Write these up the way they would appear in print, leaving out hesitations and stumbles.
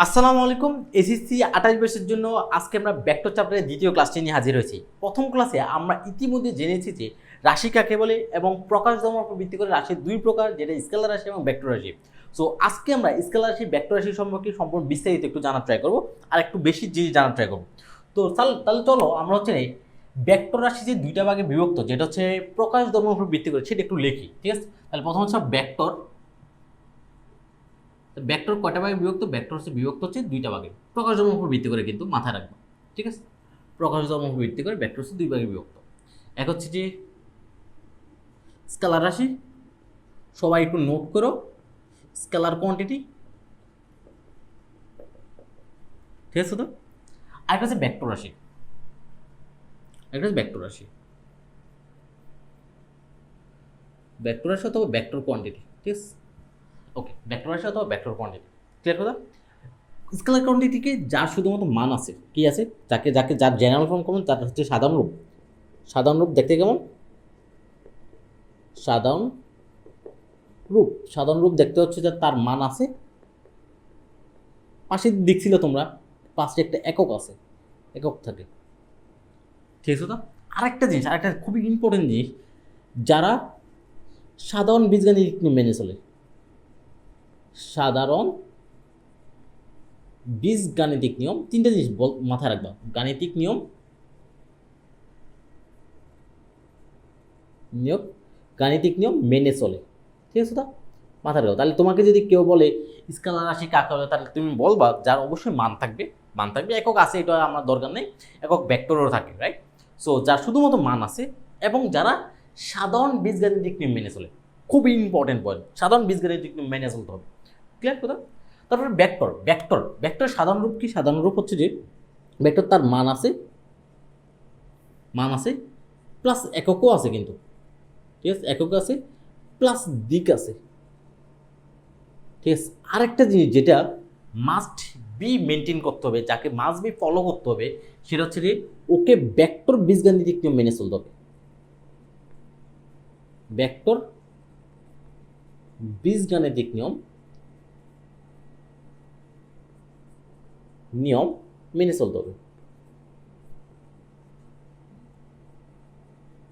আসসালামু আলাইকুম। এসএসসি 28 ব্যাচের জন্য আজকে আমরা ভেক্টর চ্যাপ্টারের দ্বিতীয় ক্লাসটি নিয়ে হাজির হয়েছি। প্রথম ক্লাসে আমরা ইতিমধ্যে জেনেছি যে রাশি কাকে বলে এবং প্রকাশ ধর্মের উপর ভিত্তি করে রাশি দুই প্রকার, যেটা স্কেলার রাশি এবং ভেক্টর রাশি। সো আজকে আমরা স্কেলার রাশি ভেক্টর রাশি সম্পর্কে সম্পূর্ণ বিস্তারিত একটু জানার ট্রাই করব আর একটু বেশি জিনিস জানার ট্রাই করব। তো তাহলে চলো আমরা ভেক্টর রাশি যে দুইটা ভাগে বিভক্ত, যেটা হচ্ছে প্রকাশ ধর্মের উপর ভিত্তি করে, সেটা একটু লিখি। ঠিক আছে, তাহলে প্রথম হচ্ছে ভেক্টর। ভেক্টর কয়টা ভাগে বিভক্ত? ভেক্টর হচ্ছে বিভক্ত হচ্ছে দুইটা ভাগে, প্রকাশ ধর্মের উপর ভিত্তি করে, কিন্তু মাথায় রাখবো। ঠিক আছে, প্রকাশ ধর্মের উপর ভিত্তি করে ভেক্টর হচ্ছে দুই ভাগে বিভক্ত। এক হচ্ছে যে স্কেলার রাশি, সবাই একটু নোট করো, স্কেলার কোয়ান্টিটি। ঠিক আছে, তো আরেকটা হচ্ছে ভেক্টর রাশি, একটা হচ্ছে ভেক্টর রাশি, ভেক্টর রাশি অথবা ভেক্টর কোয়ান্টিটি। ঠিক আছে, ওকে, ভেক্টর রাশি অথবা ভেক্টর কোয়ান্টিটি। ক্লিয়ার কথা? স্কেলার কোয়ান্টিটিকে যার শুধুমাত্র মান আছে, কি আছে, যাকে যাকে যার জেনারেল ফর্ম কেমন, তার হচ্ছে সাধারণ রূপ। সাধারণ রূপ দেখতে কেমন? সাধারণ রূপ। সাধারণ রূপ দেখতে হচ্ছে যে তার মান আছে, পাশে দেখছিল তোমরা পাশে একটা একক আছে, একক থাকে। ঠিক আছে, তো আরেকটা জিনিস, আরেকটা খুবই ইম্পর্টেন্ট জিনিস, যারা সাধারণ বীজগাণিতিক নিয়ম মেনে চলে, সাধারণ বীজগাণিতিক নিয়ম, তিনটা জিনিস মাথায় রাখবা। গাণিতিক নিয়ম, নিয়ম গাণিতিক নিয়ম মেনে চলে। ঠিক আছে, তো মাথায় রাখো। তাহলে তোমাকে যদি কেউ বলে স্কেলার রাশি কাকে বলে, তাহলে তুমি বলবা যার অবশ্যই মান থাকবে। মান থাকবে, একক আছে এটা আমার দরকার নেই, একক ভেক্টরও থাকে, রাইট? সো যার শুধুমাত্র মান আছে এবং যারা সাধারণ বীজগাণিতিক নিয়ম মেনে চলে। খুবই ইম্পর্টেন্ট পয়েন্ট, সাধারণ বীজগাণিতিক নিয়ম মেনে চলতে হবে। ক্লিয়ার কথা? তারপরে ভেক্টর। ভেক্টর ভেক্টর সাধারণ রূপ কি? সাধারণ রূপ হচ্ছে যে ভেক্টর তার মান আছে, মান আছে প্লাস এককও আছে, কিন্তু ঠিক আছে, একক আছে প্লাস দিক আছে। ঠিক আছে, আরেকটা জিনিস যেটা মাস্ট বি মেনটেন করতে হবে, যাকে মাস্ট বি ফলো করতে হবে, সেটা হচ্ছে যে ওকে ভেক্টর বীজগাণিতিক নিয়ম মেনে চলতে হবে। ভেক্টর বীজগাণিতিক নিয়ম নিয়ম মেনে চলতে হবে,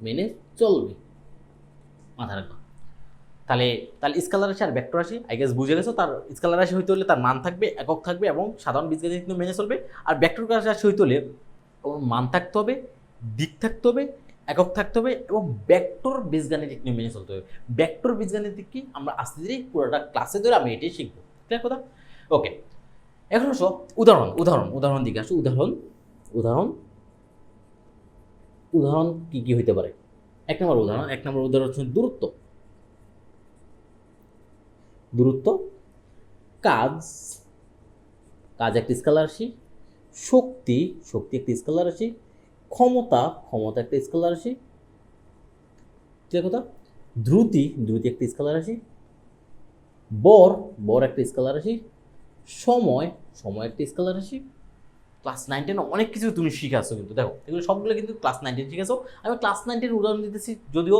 মেনে চলবে, মাথা রাখবা। তাহলে তাহলে স্কেলার রাশি আর ভেক্টর রাশি আই গেস বুঝে গেছো। তার স্কেলার রাশি হইতে হলে তার মান থাকবে, একক থাকবে এবং সাধারণ বীজগাণিতিক নিয়ম মেনে চলবে। আর ভেক্টর রাশি হইতে হলে ওর মান থাকতে হবে, দিক থাকতে হবে, একক থাকতে হবে এবং ভেক্টর বীজগাণিতিক নিয়ম মেনে চলতে হবে। ভেক্টর বীজগাণিতিক কি আমরা আস্তে ধীরে পুরোটা ক্লাসে ধরে আমি এটাই শিখবো। ক্লিয়ার কথা? ওকে, এখন আসো উদাহরণ উদাহরণ উদাহরণ দিকে আসো। উদাহরণ উদাহরণ উদাহরণ কি কি হইতে পারে? এক নম্বর উদাহরণ হচ্ছে দূরত্ব। দূরত্ব, কাজ, কাজ একটি স্কেলার রাশি, শক্তি, শক্তি একটি স্কেলার রাশি, ক্ষমতা, ক্ষমতা একটা স্কেলার রাশি। ঠিক কথা? দ্রুতি, দ্রুতি একটি স্কেলার রাশি, বর, বর একটা স্কেলার রাশি, সময়, সময় একটি স্কেলার রাশি। ক্লাস 9-10 অনেক কিছু তুমি শিখাচ্ছ, কিন্তু দেখো এগুলো সবগুলো কিন্তু ক্লাস 9-10 শিখেছো। আমি ক্লাস 9-10 উদাহরণ দিতেছি, যদিও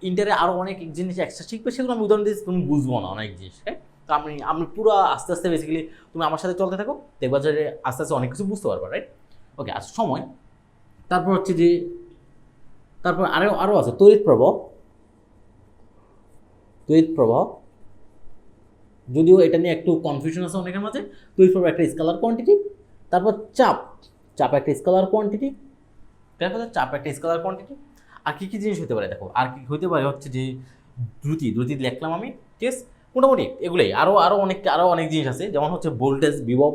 ইন্টারে আরও অনেক জিনিস এক্সট্রা শিখবে, সেগুলো আমি উদাহরণ দিতেছি, তুমি বুঝবো না অনেক জিনিস। হ্যাঁ, তো আমি পুরো আস্তে আস্তে বেসিক্যালি তুমি আমার সাথে চলতে থাকো, দেখবা যে আস্তে আস্তে অনেক কিছু বুঝতে পারবা, রাইট? ওকে, আর সময়, তারপর হচ্ছে যে তারপর আরও আরও আছে তড়িৎ প্রবাহ। তড়িৎ প্রবাহ, যদিও এটা নিয়ে একটু কনফিউশন আছে অনেকের মাঝে। তড়িৎ প্রবাহ একটা স্কেলার কোয়ান্টিটি। তারপর চাপ, চাপ একটা স্কেলার কোয়ান্টিটি। দেখো, চাপ একটা স্কেলার কোয়ান্টিটি। আর কী কী জিনিস হতে পারে দেখো, আর কি হতে পারে হচ্ছে যে দ্রুতি, দ্রুতি লিখলাম আমি। ঠিক আছে, মোটামুটি এগুলোই। আরও অনেক জিনিস আছে, যেমন হচ্ছে ভোল্টেজ, বিভব।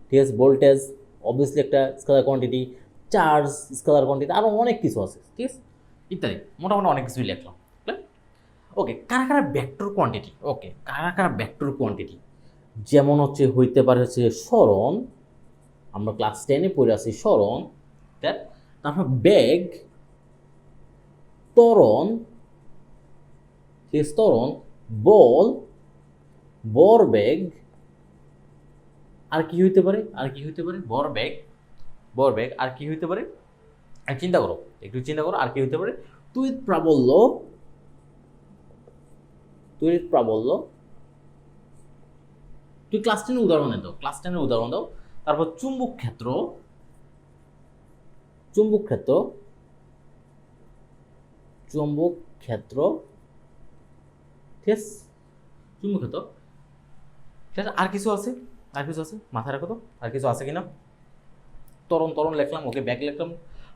ঠিক আছে, ভোল্টেজ অবভিয়াসলি একটা scalar quantity, charge scalar quantity, আরও অনেক কিছু আছে। ঠিক আছে, ইত্যাদি, মোটামুটি অনেক কিছুই লিখলাম। ওকে, কারা কারা ভেক্টর কোয়ান্টিটি? ওকে, কারা কারা ভেক্টর কোয়ান্টিটি? যেমন হচ্ছে হইতে পারে হচ্ছে সরণ, আমরা ক্লাস 10-এ পড়ে আছি সরণ। তারপর বেগ, ত্বরণ, ত্বরণ, বল, ভরবেগ। আর কি হইতে পারে? আর কি হইতে পারে? ভরবেগ, ভরবেগ। আর কি হইতে পারে? চিন্তা করো, একটু চিন্তা করো, আর কি হইতে পারে? তড়িৎ প্রাবল্য, তড়িৎ প্রাবল্য, তুই ক্লাস 10 উদাহরণ দাও, ক্লাস 10 উদাহরণ দাও। তারপর চুম্বক ক্ষেত্র, চুম্বক ক্ষেত্র, চুম্বক ক্ষেত্র, ঠিক আছে, চুম্বক ক্ষেত্র, ঠিক আছে। আর কিছু আছে, আর কিছু আছে মাথায় রাখো তো, আর কিছু আছে কিনা। তরণ তরণ লিখলাম, ওকে ব্যাগ লিখলাম,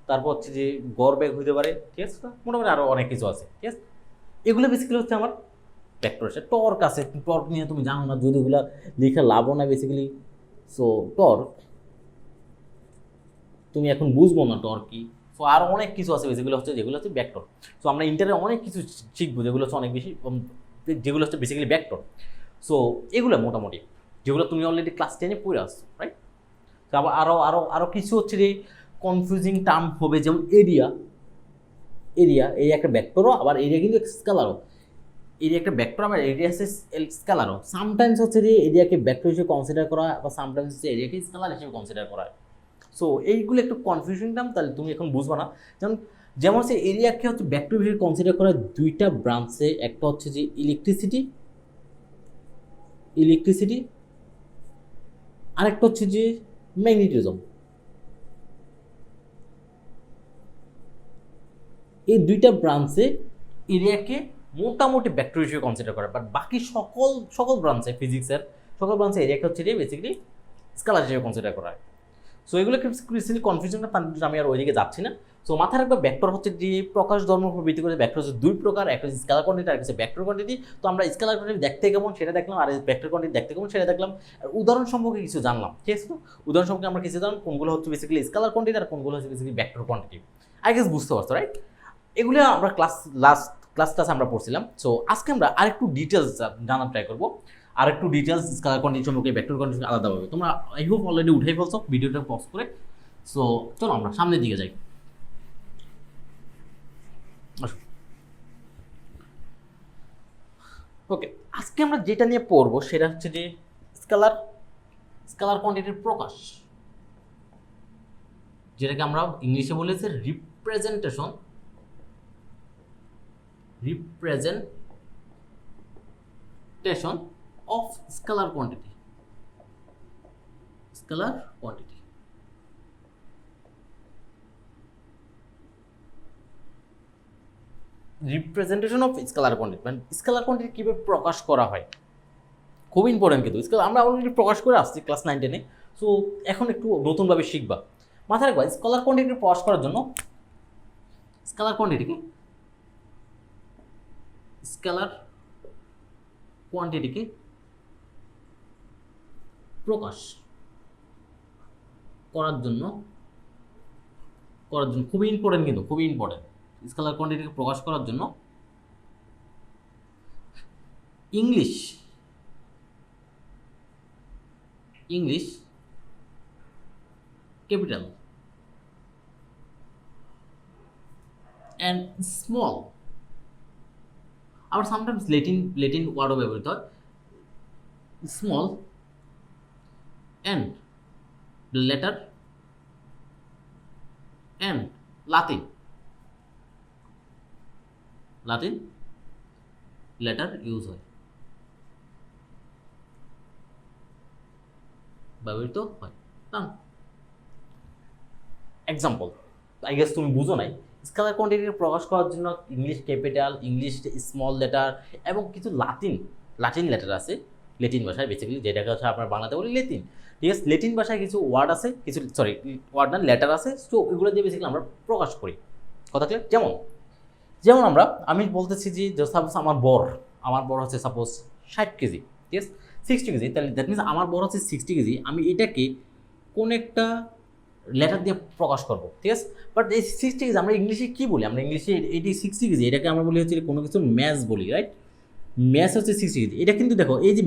তারপর হচ্ছে যে গড় ব্যাগ হইতে পারে, ঠিক আছে। মোটামুটি আরও অনেক কিছু আছে, ঠিক আছে। এগুলো বেসিক্যালি হচ্ছে আমার ভেক্টর। টর্ক আছে, টর্ক নিয়ে তুমি জানো না, যদি এগুলো লিখে লাভও না বেসিক্যালি। সো টর্ক তুমি এখন বুঝবো না টর্ক কি। সো আরও অনেক কিছু আছে বেসিক্যালি হচ্ছে, যেগুলো হচ্ছে ভেক্টর। সো আমরা ইন্টারে অনেক কিছু শিখবো যেগুলো হচ্ছে অনেক বেশি, যেগুলো হচ্ছে বেসিক্যালি ভেক্টর। সো এগুলো মোটামুটি যেগুলো তুমি অলরেডি ক্লাস 10-এ পড়ে আসছো, রাইট। তো আবার আরও আরও আরও কিছু হচ্ছে যে কনফিউজিং টার্ম হবে, যেমন এরিয়া। এরিয়া এই একটা ভেক্টরও, আবার এরিয়া কিন্তু স্কেলারও। এরিয়া একটা ভেক্টর, আবার এরিয়া হচ্ছে স্কেলারও। সামটাইমস হচ্ছে যে এরিয়াকে ভেক্টর হিসেবে কনসিডার করা হয়, আবার সামটাইমস হচ্ছে এরিয়াকে স্কেলার হিসেবে কনসিডার করা হয়। সো এইগুলো একটু কনফিউশন টার্ম, তাহলে তুমি এখন বুঝবা না। যেমন যেমন হচ্ছে এরিয়াকে হচ্ছে ভেক্টর হিসেবে কনসিডার করা দুইটা ব্রাঞ্চে, একটা হচ্ছে যে ইলেকট্রিসিটি, ইলেকট্রিসিটি, আরেকটা হচ্ছে যে ম্যাগনেটিজম। এই দুইটা ব্রাঞ্চে এরিয়াকে মোটামুটি ভেক্টর হিসেবে কনসিডার করা, বাট বাকি সকল সকল ব্রাঞ্চে, ফিজিক্সের সকল ব্রাঞ্চে এরিয়াকে হচ্ছে যে বেসিক্যালি স্কেলার হিসেবে কনসিডার করা হয়। সো এগুলো রিসেন্টলি কনফিউশনটা, আমি আর ওইদিকে যাচ্ছি না। সো মাথায় রাখবে ভেক্টর হচ্ছে যে প্রকাশ ধর্মের উপর ভিত্তি করে ভেক্টর হচ্ছে দুই প্রকার, একটা হচ্ছে স্কেলার কোয়ান্টিটি আর একটা হচ্ছে ভেক্টর কোয়ান্টিটি। তো আমরা স্কেলার কোয়ান্টিটি দেখতে কেমন সেটা দেখলাম, আর ভেক্টর কোয়ান্টিটি দেখতে কেমন সেটা দেখলাম। আর উদাহরণ সম্পর্কে কিছু জানলাম, ঠিক আছে। তো উদাহরণ সম্পর্কে আমরা কিছু জানলাম, কোনগুলো হচ্ছে বেসিক্যালি স্কেলার কোয়ান্টিটি আর কোনগুলো হচ্ছে basically vector quantity. I guess বুঝতে পারছো, রাইট। এগুলো আমরা ক্লাস আমরা পড়ছিলাম। সো আজকে আমরা আরেকটু ডিটেলস জানার ট্রাই করবো, আরেকটু ডিটেলস স্কেলার কোয়ান্টিটি সম্পর্কে, ভেক্টর কোয়ান্টিটি আলাদাভাবে। তোমরা আই হোপ অলরেডি উঠাই ফেলছো ভিডিওটা পজ করে। সো চলো আমরা সামনের দিকে যাই। ওকে, আজকে আমরা যেটা নিয়ে পড়বো সেটা হচ্ছে যে স্কেলার স্কেলার কোয়ান্টিটির প্রকাশ, যেটাকে আমরা ইংলিশে বলেছি representation, representation of scalar quantity, scalar quantity. Representation of scalar quantity, মানে স্কেলার কোয়ান্টিটি কীভাবে প্রকাশ করা হয়, খুব ইম্পর্টেন্ট। কিন্তু স্কেলার আমরা অলরেডি প্রকাশ করে আসছি ক্লাস 9-10-এ। সো এখন একটু নতুনভাবে শিখবা। মাথায় রাখবা স্কেলার কোয়ান্টিটি প্রকাশ করার জন্য, স্কেলার কোয়ান্টিটিকে প্রকাশ করার জন্য খুবই ইম্পর্টেন্ট, কিন্তু খুবই ইম্পর্টেন্ট। স্কেলার কোয়ান্টিটিকে প্রকাশ করার জন্য ইংলিশ ক্যাপিটাল অ্যান্ড স্মল, আবার সামটাইমস লেটিন ওয়ার্ডও ব্যবহৃত হয়, small and letter and Latin letter use হয়, ব্যবহৃত হয়। এক্সাম্পল, আই গেস তুমি বুঝো নাই। স্কেলার কোয়ান্টিটি প্রকাশ করার জন্য English capital, English small letter এবং কিছু লাতিন লেটার আছে লেটিন ভাষায়, বেসিক্যালি যেটাকে হচ্ছে আপনার বাংলাতে বলি লেটিন, ঠিক আছে। লেটিন ভাষায় কিছু ওয়ার্ড আছে, কিছু ওয়ার্ড না লেটার আছে। সো এগুলো দিয়ে বেসিক্যালি আমরা প্রকাশ করি। কথা ক্লিয়ার? যেমন আমি বলতেছি যে সাপোজ আমার বর হচ্ছে সাপোজ 60 কেজি, ঠিক আছে, 60 কেজি। তাহলে দ্যাট মিনস আমার বর হচ্ছে 60 কেজি। আমি এটাকে কোন একটা লেটার দিয়ে প্রকাশ করবো, ঠিক আছে। বাট এই 60 কেজি আমরা ইংলিশে কী বলি? আমরা ইংলিশে এটি 60 কেজি, এটাকে আমরা বলি হচ্ছে কোনো কিছু ম্যাস বলি, রাইট। ম্যাস হচ্ছে 60 কেজি। এটা কিন্তু দেখো, এই যে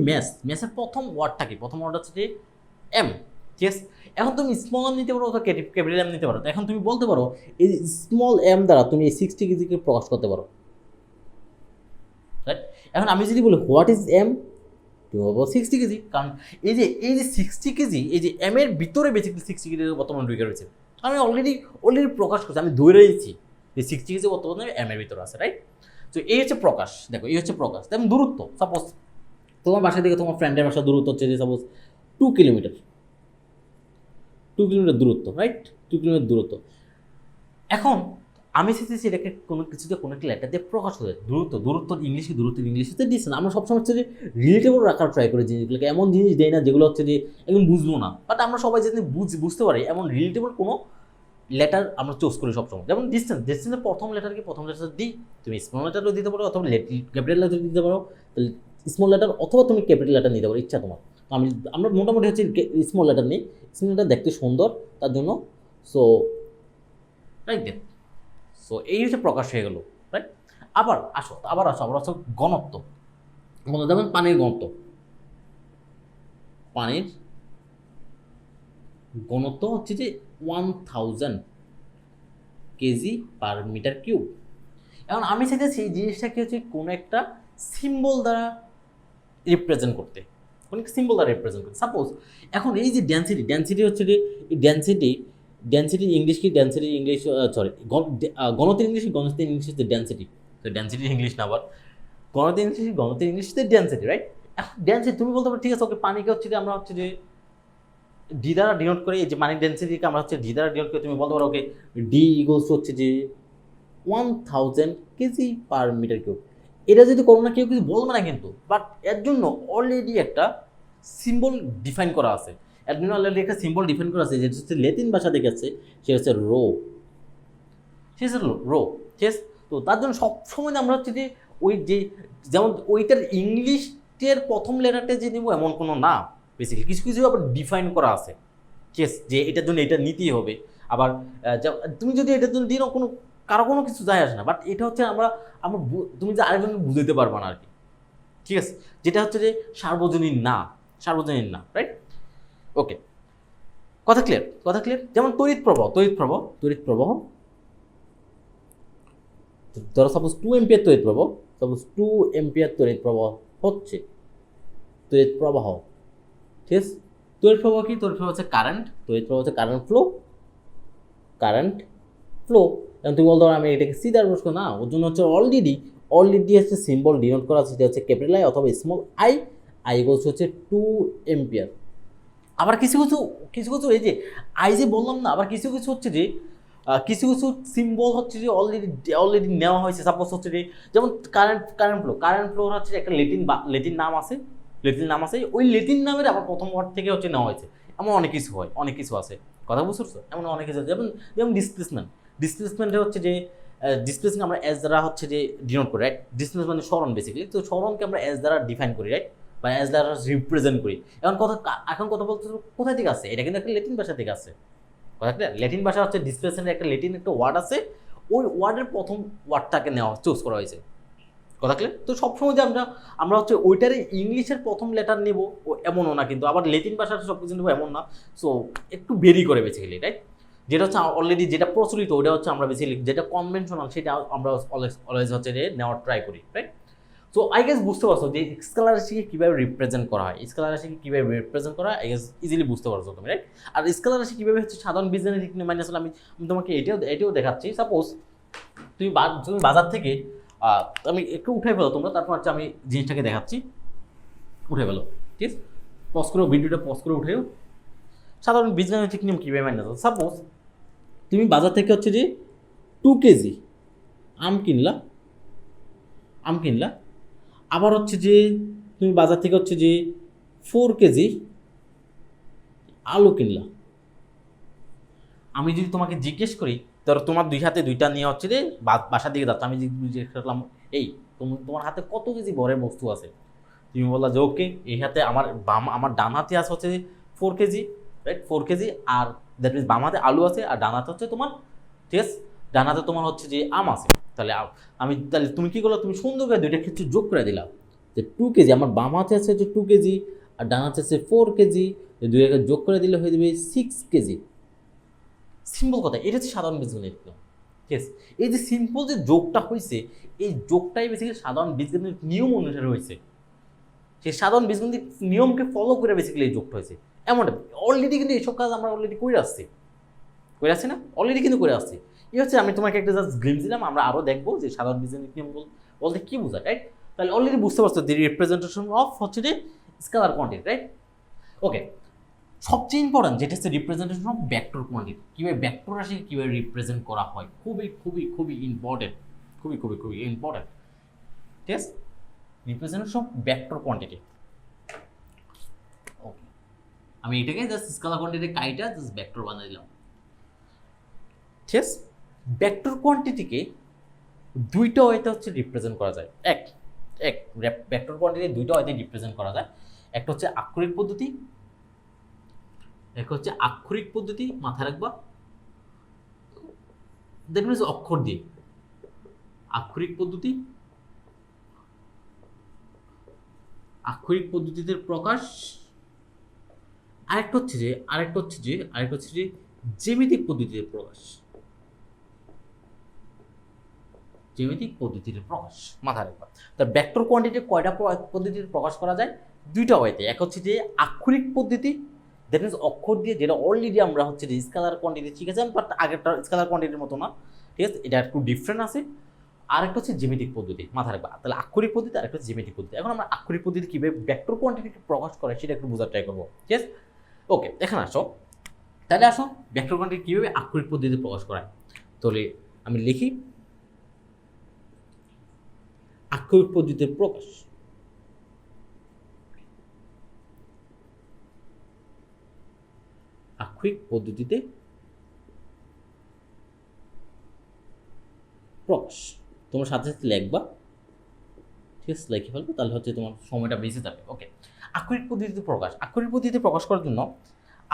ম্যাসের প্রথম ওয়ার্ডটা কি? প্রথম ওয়ার্ড হচ্ছে যে এম, ঠিক আছে। এখন তুমি স্মল এম নিতে পারো অথবা ক্যাপিটাল এম নিতে পারো। তো এখন তুমি বলতে পারো এই স্মল এম দ্বারা তুমি এই 60 কেজিকে প্রকাশ করতে পারো, রাইট। এখন আমি যদি বলি হোয়াট ইজ এম, তুমি বলবো 60 কেজি। কারণ এই যে 60 কেজি, এই যে এম এর ভিতরে বেসিক্যালি 60 কেজি বর্তমানে ঢুকে রয়েছে। আমি অলরেডি প্রকাশ করছি, আমি ধরে দিচ্ছি যে 60 কেজি বর্তমানে এম এর ভিতরে আছে, রাইট। তো এই হচ্ছে প্রকাশ। দেখো, এই হচ্ছে প্রকাশ। তেমন দূরত্ব, সাপোজ তোমার বাসা থেকে তোমার ফ্রেন্ডের বাসা দূরত্ব হচ্ছে যে সাপোজ 2 কিলোমিটার, 2 কিলোমিটার দূরত্ব, রাইট? 2 কিলোমিটার দূরত্ব। এখন আমি চাইতেছি এটাকে কোনো কিছুতে কোনো একটা লেটার দিয়ে প্রকাশ করে দূরত্ব ইংলিশে দিচ্ছে না। আমরা সবসময় হচ্ছে যে রিলেটেবল রাখার ট্রাই করি জিনিসগুলোকে, এমন জিনিস দেয় না যেগুলো হচ্ছে যে একদম বুঝবো না, বাট আমরা সবাই যদি বুঝতে পারি এমন রিলেটেবল কোনো লেটার আমরা চুজ করি সবসময়। যেমন ডিস্টেন্সের প্রথম লেটার দিই, তুমি স্মল লেটারও দিতে পারো অথবা ক্যাপিটাল লেটার দিতে পারো, স্মল লেটার অথবা তুমি ক্যাপিটাল লেটার নিতে পারো, ইচ্ছা তোমার। তো আমরা মোটামুটি হচ্ছে স্মল লেটার নিই, স্মল লেটার দেখতে সুন্দর তার জন্য। সো রাইট দেন, সো এই হচ্ছে প্রকাশ হয়ে গেল, রাইট? আবার আসো ঘনত্ব। যেমন পানির ঘনত্ব হচ্ছে যে 1000 কেজি পার মিটার কিউব। এখন আমি চাইতেছি এই জিনিসটাকে হচ্ছে কোনো একটা সিম্বল দ্বারা রিপ্রেজেন্ট করতে, সাপোজ এখন এই যে ডেন্সিটি হচ্ছে যে এই ডেন্সিটি ইংলিশ সরি গণতের ইংলিশ হচ্ছে ডেন্সিটি, তো ডেন্সিটি ইংলিশ না, আবার গণতের ইংলিশ হচ্ছে ডেন্সিটি, রাইট? এখন ডেন্সিটি তুমি বলতে পারো ঠিক আছে, ওকে পানিকে হচ্ছে যে আমরা হচ্ছে যে ডি দ্বারা ডিনোট করে, এই যে পানির ডেন্সিটিকে আমরা হচ্ছে ডি দ্বারা ডিনোট করে, তুমি বলতে পারো ওকে ডি ইকুয়ালস হচ্ছে যে 1000 কেজি পার মিটার কিউব। এটা যদি করো না, কেউ কিছু বলবে না কিন্তু, বাট এর জন্য অলরেডি একটা সিম্বল ডিফাইন করা আছে, যেটা হচ্ছে ল্যাটিন ভাষা থেকে আছে, সে হচ্ছে রো, ঠিক আছে? ঠিক আছে? তো তার জন্য সবসময় আমরা হচ্ছে যে ওই যে যেমন ওইটার ইংলিশের প্রথম লেটারটা যে নেবো এমন কোনো না, বেসিক্যালি কিছু কিছু আবার ডিফাইন করা আছে, ঠিক আছে? যে এটার জন্য এটা নিতেই হবে। আবার তুমি যদি এটার জন্য দিনও কারো কোনো কিছু যায় আসে না, বাট এটা হচ্ছে আমরা তুমি যে আরেকজনকে বুঝাইতে পারবা না আর কি, ঠিক আছে? যেটা হচ্ছে যে সার্বজনীন না, রাইট? ওকে, কথা ক্লিয়ার। যেমন তড়িৎ প্রবাহ ধরো সাপোজ 2 এম্পিয়ার তড়িৎ প্রবাহ হচ্ছে তড়িৎ প্রবাহ, ঠিক আছে? তড়িৎ প্রবাহ কি? তড়িৎ প্রবাহ হচ্ছে কারেন্ট, কারেন্ট ফ্লো। এখন তুমি বলতে পারো আমি এটাকে সি দ্বারা প্রকাশ করব না, ওর জন্য হচ্ছে অলরেডি হচ্ছে সিম্বল ডিনোট করা আছে, সেটা হচ্ছে ক্যাপিটাল আই অথবা স্মল আই ইকুয়ালস হচ্ছে 2 এম্পিয়ার। আবার কিছু এই যে আই যে বললাম না, আবার কিছু হচ্ছে যে কিছু সিম্বল হচ্ছে যে অলরেডি নেওয়া হয়েছে। সাপোজ হচ্ছে যে যেমন কারেন্ট ফ্লো হচ্ছে একটা লেটিন নাম আছে, ওই লেটিন নামের আবার প্রথম ওয়ার্ড থেকে হচ্ছে নেওয়া হয়েছে। এমন অনেক কিছু আছে, কথা বুঝছো? এমন অনেক কিছু, যেমন ডিসপ্লেসমেন্টে হচ্ছে যে ডিসপ্লেসমেন্ট আমরা এস দ্বারা হচ্ছে যে ডিনোট করি, রাইট? ডিসপ্লেসমেন্ট মানে সরণ বেসিক্যালি, তো সরণকে আমরা এস দ্বারা ডিফাইন করি, রাইট? বা এস দ্বারা রিপ্রেজেন্ট করি। এখন কথা বলতে কোথায় থেকে আসছে? এটা কিন্তু একটা লেটিন ভাষা থেকে আসছে, কথা ক্লিয়ার? লেটিন ভাষা হচ্ছে ডিসপ্লেসমেন্টের একটা ওয়ার্ড আছে, ওই ওয়ার্ডের প্রথম ওয়ার্ডটাকে চুজ করা হয়েছে, কথা ক্লিয়ার? তো সবসময় যে আমরা হচ্ছে ওইটারে ইংলিশের প্রথম লেটার নেব ও এমনও না, কিন্তু আবার লেটিন ভাষার সব কিছু নেবো এমন না। সো একটু ভেরি করে বেসিক্যালি, রাইট? যেটা হচ্ছে অলরেডি যেটা প্রচলিত ওটা হচ্ছে আমরা বেসিক্যালি যেটা কনভেনশনাল সেটা আমরা অলওয়েজ হচ্ছে যে নেওয়ার ট্রাই করি, রাইট? সো আই গেস বুঝতে পারছো যে স্কেলার রাশিকে কীভাবে রিপ্রেজেন্ট করা হয়, আই গেস ইজিলি বুঝতে পারছো তুমি, রাইট? আর স্কেলার রাশি কীভাবে হচ্ছে সাধারণ বীজগণিত দিক নিয়ে মাইনে আসলে আমি তোমাকে এটাও দেখাচ্ছি। সাপোজ তুমি বাজার থেকে আমি একটু উঠে ফেলো তোমরা, তারপর হচ্ছে আমি জিনিসটাকে দেখাচ্ছি। উঠে ফেলো, ঠিক আছে? ভিডিওটা পজ করে উঠেও সাধারণ বীজগণিত নিয়ম কীভাবে মাইনে আসো। সাপোজ তুমি বাজার থেকে হচ্ছে যে 2 কেজি আম কিনলা, আবার হচ্ছে যে তুমি বাজার থেকে হচ্ছে যে 4 কেজি আলু কিনলা। আমি যদি তোমাকে জিজ্ঞেস করি, ধরো তোমার দুই হাতে দুইটা নিয়ে হচ্ছে যে বাসার দিকে যাচ্ছ, আমি জিজ্ঞেস করলাম এই তোমার হাতে কত কেজি ভরের বস্তু আছে? তুমি বললা যে ওকে, এই হাতে আমার ডান হাতে আছে হচ্ছে 4 কেজি, রাইট? 4 কেজি, আর দ্যাট মিনস বাম হাতে আলু আছে, আর ডান হাতে হচ্ছে তোমার, ঠিক আছে, ডান হাতে তোমার হচ্ছে যে আম আছে। তাহলে তুমি কি করলো? তুমি সুন্দর করে দুইটা ক্ষেত্রে যোগ করে দিলাম যে 2 কেজি, আমার বাম হাতে আছে হচ্ছে 2 কেজি আর ডান হাতে আছে 4 কেজি, দুইটাকে যোগ করে দিলে হয়ে যাবে 6 কেজি। সিম্পল কথা, এটা হচ্ছে সাধারণ বীজগণিত, ঠিক আছে? এই যে সিম্পল যে যোগটা হয়েছে, এই যোগটাই বেসিক্যালি সাধারণ বীজগণিত নিয়ম অনুসারে হয়েছে, সেই সাধারণ বীজগণিত নিয়মকে ফলো করে বেসিক্যালি এই যোগটা হয়েছে। এমনটা অলরেডি কিন্তু এইসব কাজ আমরা অলরেডি করে আসছি না? অলরেডি কিন্তু করে আসছি। এই হচ্ছে আমি তোমাকে একটা জাস্ট গ্লিমস দিলাম, আমরা আরও দেখবো যে সাধারণ বীজগণিত নিয়ম বলতে কী বোঝায়, রাইট? তাহলে অলরেডি বুঝতে পারছো দি রিপ্রেজেন্টেশন অফ হচ্ছে যে স্কেলার কোয়ান্টিটি, রাইট? ওকে, সবচেয়ে ইম্পর্টেন্ট যেটা হচ্ছে রিপ্রেজেন্টেশন অফ ভেক্টর কোয়ান্টিটি, কীভাবে ভেক্টর রাশিকে কীভাবে রিপ্রেজেন্ট করা হয়, খুবই খুবই খুবই ইম্পর্টেন্ট, খুবই খুবই খুবই ইম্পর্টেন্ট। ঠিক আছে, রিপ্রেজেন্টেশন অফ ভেক্টর কোয়ান্টিটি। ওকে, আমি এটাকে জাস্ট স্কেলার কোয়ান্টিটি কাইটা জাস্ট ভেক্টর বানিয়ে দিলাম। ঠিক আছে, ভেক্টর কোয়ান্টিটিকে দুইটা ওয়েতে হচ্ছে রিপ্রেজেন্ট করা যায়। এক ভেক্টর কোয়ান্টিটি দুইটা ওয়েতে রিপ্রেজেন্ট করা যায়। একটা হচ্ছে আক্ষরিক পদ্ধতি, একটা হচ্ছে আক্ষরিক পদ্ধতি, মাথায় রাখবা, দ্যাট মিনস অক্ষর দিয়ে আক্ষরিক পদ্ধতি, আক্ষরিক পদ্ধতিতে প্রকাশ। আরেকটা হচ্ছে যে জ্যামিতিক পদ্ধতিতে প্রকাশ, জ্যামিতিক পদ্ধতিতে প্রকাশ, মাথায় রাখবা। তার ভেক্টর কোয়ান্টিটি কয়টা পদ্ধতিতে প্রকাশ করা যায়? দুইটা ওয়েতে। এক হচ্ছে যে আক্ষরিক পদ্ধতি, দ্যাট মিনস অক্ষর দিয়ে, যেটা অলরেডি আমরা হচ্ছে যে স্কেলার কোয়ান্টিটি শিখেছেন, বাট আগেরটা স্কেলার কোয়ান্টিটির মতো না, ঠিক আছে, এটা একটু ডিফারেন্ট আছে। আরেকটা হচ্ছে জ্যামিতিক পদ্ধতি, মাথায় রাখবা। তাহলে আক্ষরিক পদ্ধতি আর একটা হচ্ছে জ্যামিতিক পদ্ধতি। এখন আমরা আক্ষরিক পদ্ধতি কীভাবে ভেক্টর কোয়ান্টিটিকে প্রকাশ করে সেটা একটু বোঝার ট্রাই করবো। ঠিক আছে, ওকে, এখানে আসো, তাহলে আসো ভেক্টর কোয়ান্টিটি কীভাবে আক্ষরিক পদ্ধতিতে প্রকাশ করায়। তাহলে আমি লিখি আক্ষরিক পদ্ধতিতে প্রকাশ। আক্ষরিক পদ্ধতিতে প্রকাশ, তোমার সাথে সাথে লিখবা, ঠিক আছে, লিখে ফেলবে, তাহলে হচ্ছে তোমার সময়টা বেঁচে যাবে। ওকে, আক্ষরিক পদ্ধতিতে প্রকাশ। আক্ষরিক পদ্ধতিতে প্রকাশ করার জন্য,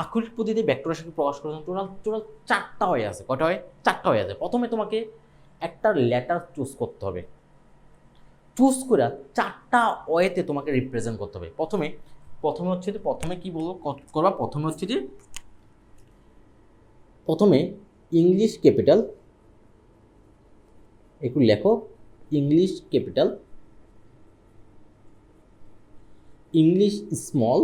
আক্ষরিক পদ্ধতিতে ভেক্টর রাশিকে প্রকাশ করার জন্য টোটাল চারটা হয়ে আছে। কয়টা হয়? চারটা হয়ে আছে। প্রথমে তোমাকে একটা লেটার চুজ করতে হবে, চুজ করে চারটা ওয়েতে তোমাকে রিপ্রেজেন্ট করতে হবে। প্রথমে হচ্ছে যে প্রথমে কি বলবো করবা, প্রথমে হচ্ছে যে প্রথমে ইংলিশ ক্যাপিটাল, একটু লেখো English capital, English small,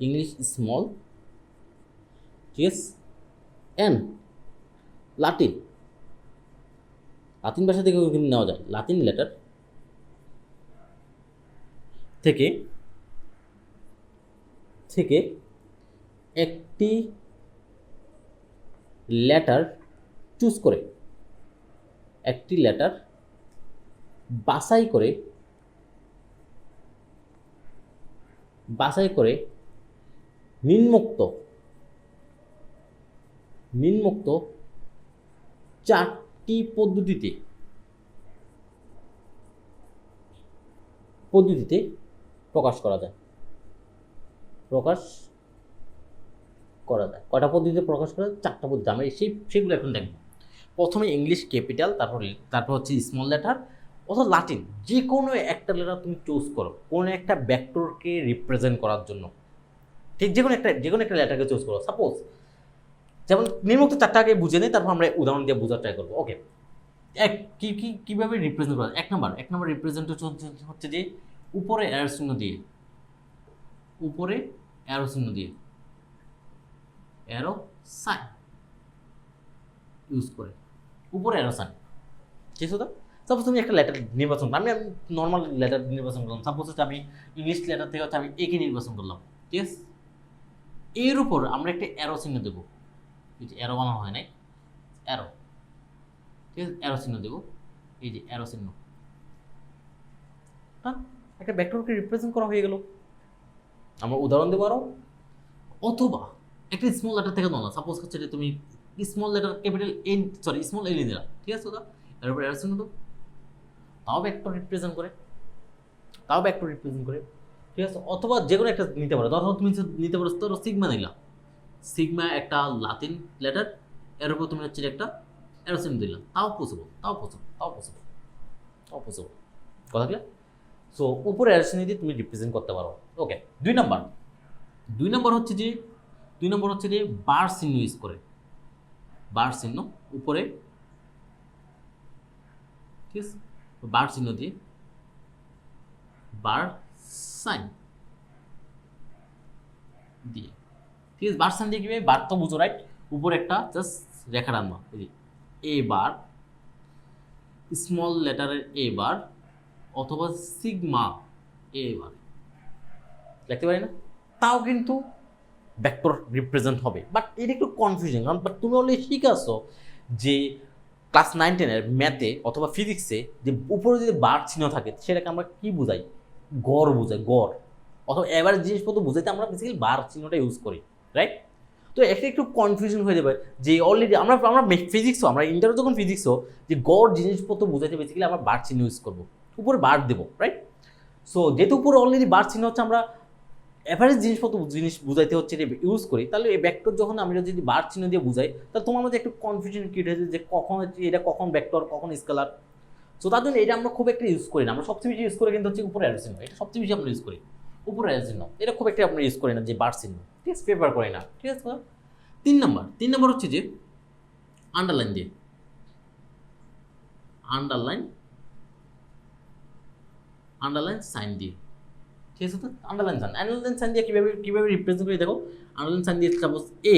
English small, ঠিক আছে, এন লাতিন, লাতিন ভাষা থেকে নেওয়া যায়, লাতিন লেটার থেকে থেকে একটি লেটার চুজ করে, একটি লেটার বাছাই করে নিম্নোক্ত চারটি পদ্ধতিতে প্রকাশ করা যায়। কয়টা পদ্ধতিতে প্রকাশ করা যায়? চারটা পদ্ধতি। আমি সেগুলো এখন দেখব। প্রথমে ইংলিশ ক্যাপিটাল, তারপর হচ্ছে স্মল লেটার অথবা লাতিন, যে কোনো একটা লেটার তুমি চুজ করো কোনো একটা ভেক্টরকে রিপ্রেজেন্ট করার জন্য। ঠিক, যে কোনো একটা লেটারকে চুজ করো। সাপোজ যেমন নিম্নোক্ত চারটা আগে বুঝে নেই, তারপর আমরা উদাহরণ দিয়ে বোঝার ট্রাই করবো। ওকে, কিভাবে রিপ্রেজেন্ট করা? এক নম্বর রিপ্রেজেন্টেশন হচ্ছে যে উপরে অ্যারো চিহ্ন দিয়ে, অ্যারো সাইন ইউজ করে, উপরে অ্যারো সাইন। ঠিক আছে, সাপোজ তুমি একটা লেটার নির্বাচন, আমি নর্মাল লেটার নির্বাচন করলাম। সাপোজ হচ্ছে আমি ইংলিশ লেটার থেকে হচ্ছে আমি একে নির্বাচন করলাম। ঠিক আছে, এর উপর আমরা একটা অ্যারো চিহ্ন দেবো, অ্যারো বানানো হয় নাই, অ্যারো, ঠিক আছে, অ্যারো চিহ্ন দেবো, এই যে অ্যারো চিহ্ন, একটা ভেক্টরকে রিপ্রেজেন্ট করা হয়ে গেল। আমরা উদাহরণ দেবো আরো। অথবা একটা স্মল লেটার থেকে নাও, সাপোজ হচ্ছে যে তুমি small letter capital N, small এল দিলা, ঠিক আছে, ওটা এর উপর অ্যারো চিহ্ন দাও, তাও ভেক্টর রিপ্রেজেন্ট করে, ঠিক আছে। অথবা যে কোনো একটা নিতে পারো, ধরো তুমি নিতে পারো, ধরো সিগমা নিলা, সিগমা একটা লাতিন লেটার, এর উপর তুমি হচ্ছে একটা অ্যারো চিহ্ন দিলা, তাও পসিবল। কথা কি? সো উপরে অ্যারো চিহ্ন দিয়ে তুমি রিপ্রেজেন্ট করতে পারো। ওকে, দুই নম্বর হচ্ছে যে বার চিহ্ন ইউজ করে, বার চিহ্ন উপরে, ঠিক আছে, বার চিহ্ন দিয়ে বার সাইন দিয়ে, ঠিক আছে, বার সাইন দিয়ে কিভাবে? বার তো বুঝো, রাইট? উপরে একটা জাস্ট রেখা টানবা, এ বার, স্মল লেটারের এ বার অথবা সিগমা এ বার লিখতে পারি না, তাও কিন্তু ভেক্টর রিপ্রেজেন্ট হবে। বাট এটা একটু কনফিউশন, কারণ বাট তুমি অলরেডি শিখে আসছো যে ক্লাস 9-10-এর ম্যাথে অথবা ফিজিক্সে যে উপরে যদি বার চিহ্ন থাকে সেটাকে আমরা কি বোঝাই, গড় বোঝাই, গড় অথবা এভারেজ জিনিসপত্র বোঝাইতে আমরা বেসিক্যালি বার চিহ্নটা ইউজ করি, রাইট? তো একটা একটু কনফিউশন হয়ে যাবে যে অলরেডি আমরা আমরা ফিজিক্সও, আমরা ইন্টার যখন ফিজিক্সও যে গড় জিনিসপত্র বোঝাইতে বেসিক্যালি আমরা বার চিহ্ন ইউজ করবো, উপরে বার দেবো, রাইট? সো যেহেতু উপরে অলরেডি বার চিহ্ন হচ্ছে আমরা এভারেজ জিনিস বুঝাইতে হচ্ছে এটা ইউজ করি, তাহলে এই ভেক্টর যখন আমরা যদি বার চিহ্ন দিয়ে বুঝাই তাহলে তোমার মধ্যে একটু কনফিউশন ক্রিয়েট হয়েছে যে কখন এটা কখন ভেক্টর কখন স্কেলার। সো তার জন্য এটা আমরা খুব একটা ইউজ করি না, আমরা সবচেয়ে বেশি ইউজ করি কিন্তু হচ্ছে উপরে অ্যারো চিহ্ন, এটা সবচেয়ে বেশি আমরা ইউজ করি উপরে অ্যারো চিহ্ন, এটা খুব একটা আমরা ইউজ করি না যে বার চিহ্ন, ঠিক আছে, পেপার করি না, ঠিক আছে। 3 নম্বর হচ্ছে যে আন্ডারলাইন দিয়ে, আন্ডারলাইন সাইন দিয়ে, ঠিক আছে। তো আন্ডারলাইন সাইন দিয়ে কীভাবে রিপ্রেজেন্ট করি দেখো। আন্ডারলাইন সাইন দিয়ে সাপোজ এ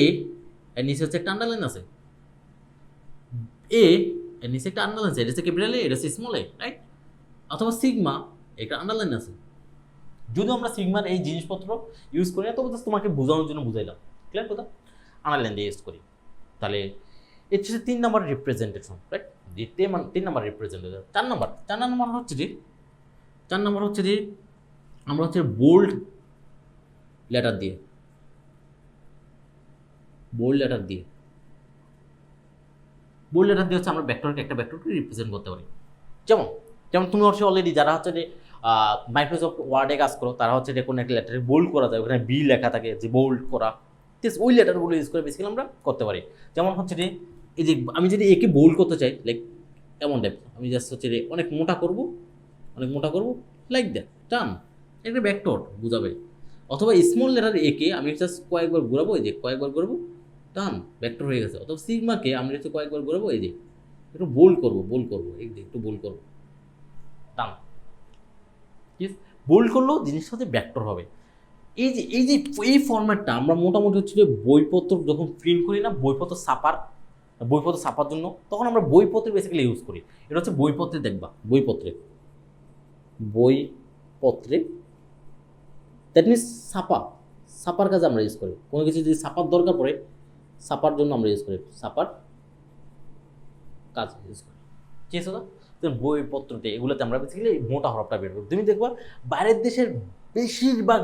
এর নিচে হচ্ছে একটা আন্ডারলাইন আছে, এ এর নিচে একটা আন্ডারলাইন আছে, এটা হচ্ছে ক্যাপিটাল এ, এটা হচ্ছে স্মল এ, রাইট? অথবা সিগমা একটা আন্ডারলাইন আছে। যদি আমরা সিগমার এই জিনিসপত্র ইউজ করি না, তবে তোমাকে বোঝানোর জন্য বুঝাইলাম, ক্লিয়ার কথা, আন্ডারলাইন দিয়ে ইউজ করি। তাহলে এটা হচ্ছে 3 নম্বর রিপ্রেজেন্টেশন, রাইট? 3 নম্বর রিপ্রেজেন্টেশন। 4 নম্বর হচ্ছে যে আমরা হচ্ছে বোল্ড লেটার দিয়ে হচ্ছে আমরা একটা ভেক্টরকে রিপ্রেজেন্ট করতে পারি। যেমন তুমি হচ্ছে অলরেডি যারা হচ্ছে যে মাইক্রোসফট ওয়ার্ডে কাজ করো তারা হচ্ছে যে কোনো একটা লেটারে বোল্ড করা যায়, ওখানে বি লেখা থাকে যে বোল্ড করা, ঠিক আছে, ওই লেটারগুলো ইউজ করে বেসিক্যালি আমরা করতে পারি। যেমন হচ্ছে যে এই যে আমি যদি একে বোল্ড করতে চাই, লাইক এমন টাইপ, আমি জাস্ট হচ্ছে যে অনেক মোটা করব লাইক দ্যাট, টান, একটা ভেক্টর বুঝাবে। অথবা স্মল লেটার একে আমি জাস্ট কয়েকবার ঘোরাবো, এই যে কয়েকবার ঘোরাবো, টান, ভেক্টর হয়ে গেছে। অথবা সিগমাকে আমি হচ্ছে কয়েকবার ঘোরাবো, এই যে একটু বোল্ড করবো, এই যে একটু বোল্ড করবো, টান, ঠিক, বোল্ড করলেও জিনিসটা হচ্ছে ভেক্টর হবে। এই ফরম্যাটটা আমরা মোটামুটি হচ্ছে যে বইপত্র যখন প্রিন্ট করি না, বইপত্র ছাপার জন্য, তখন আমরা বইপত্রে বেসিক্যালি ইউজ করি। এটা হচ্ছে বইপত্রে, দেখবা বইপত্রে দ্যাট মিনস ছাপার কাজে আমরা ইউজ করি। কোনো কিছু যদি ছাপার দরকার পড়ে, ছাপার জন্য আমরা ইউজ করি, ছাপার কাজ ইউজ করি, ঠিক আছে। তো বইপত্রতে এগুলোতে আমরা বেসিক্যালি মোটা হরফটা বের করি। তুমি দেখবা বাইরের দেশের বেশিরভাগ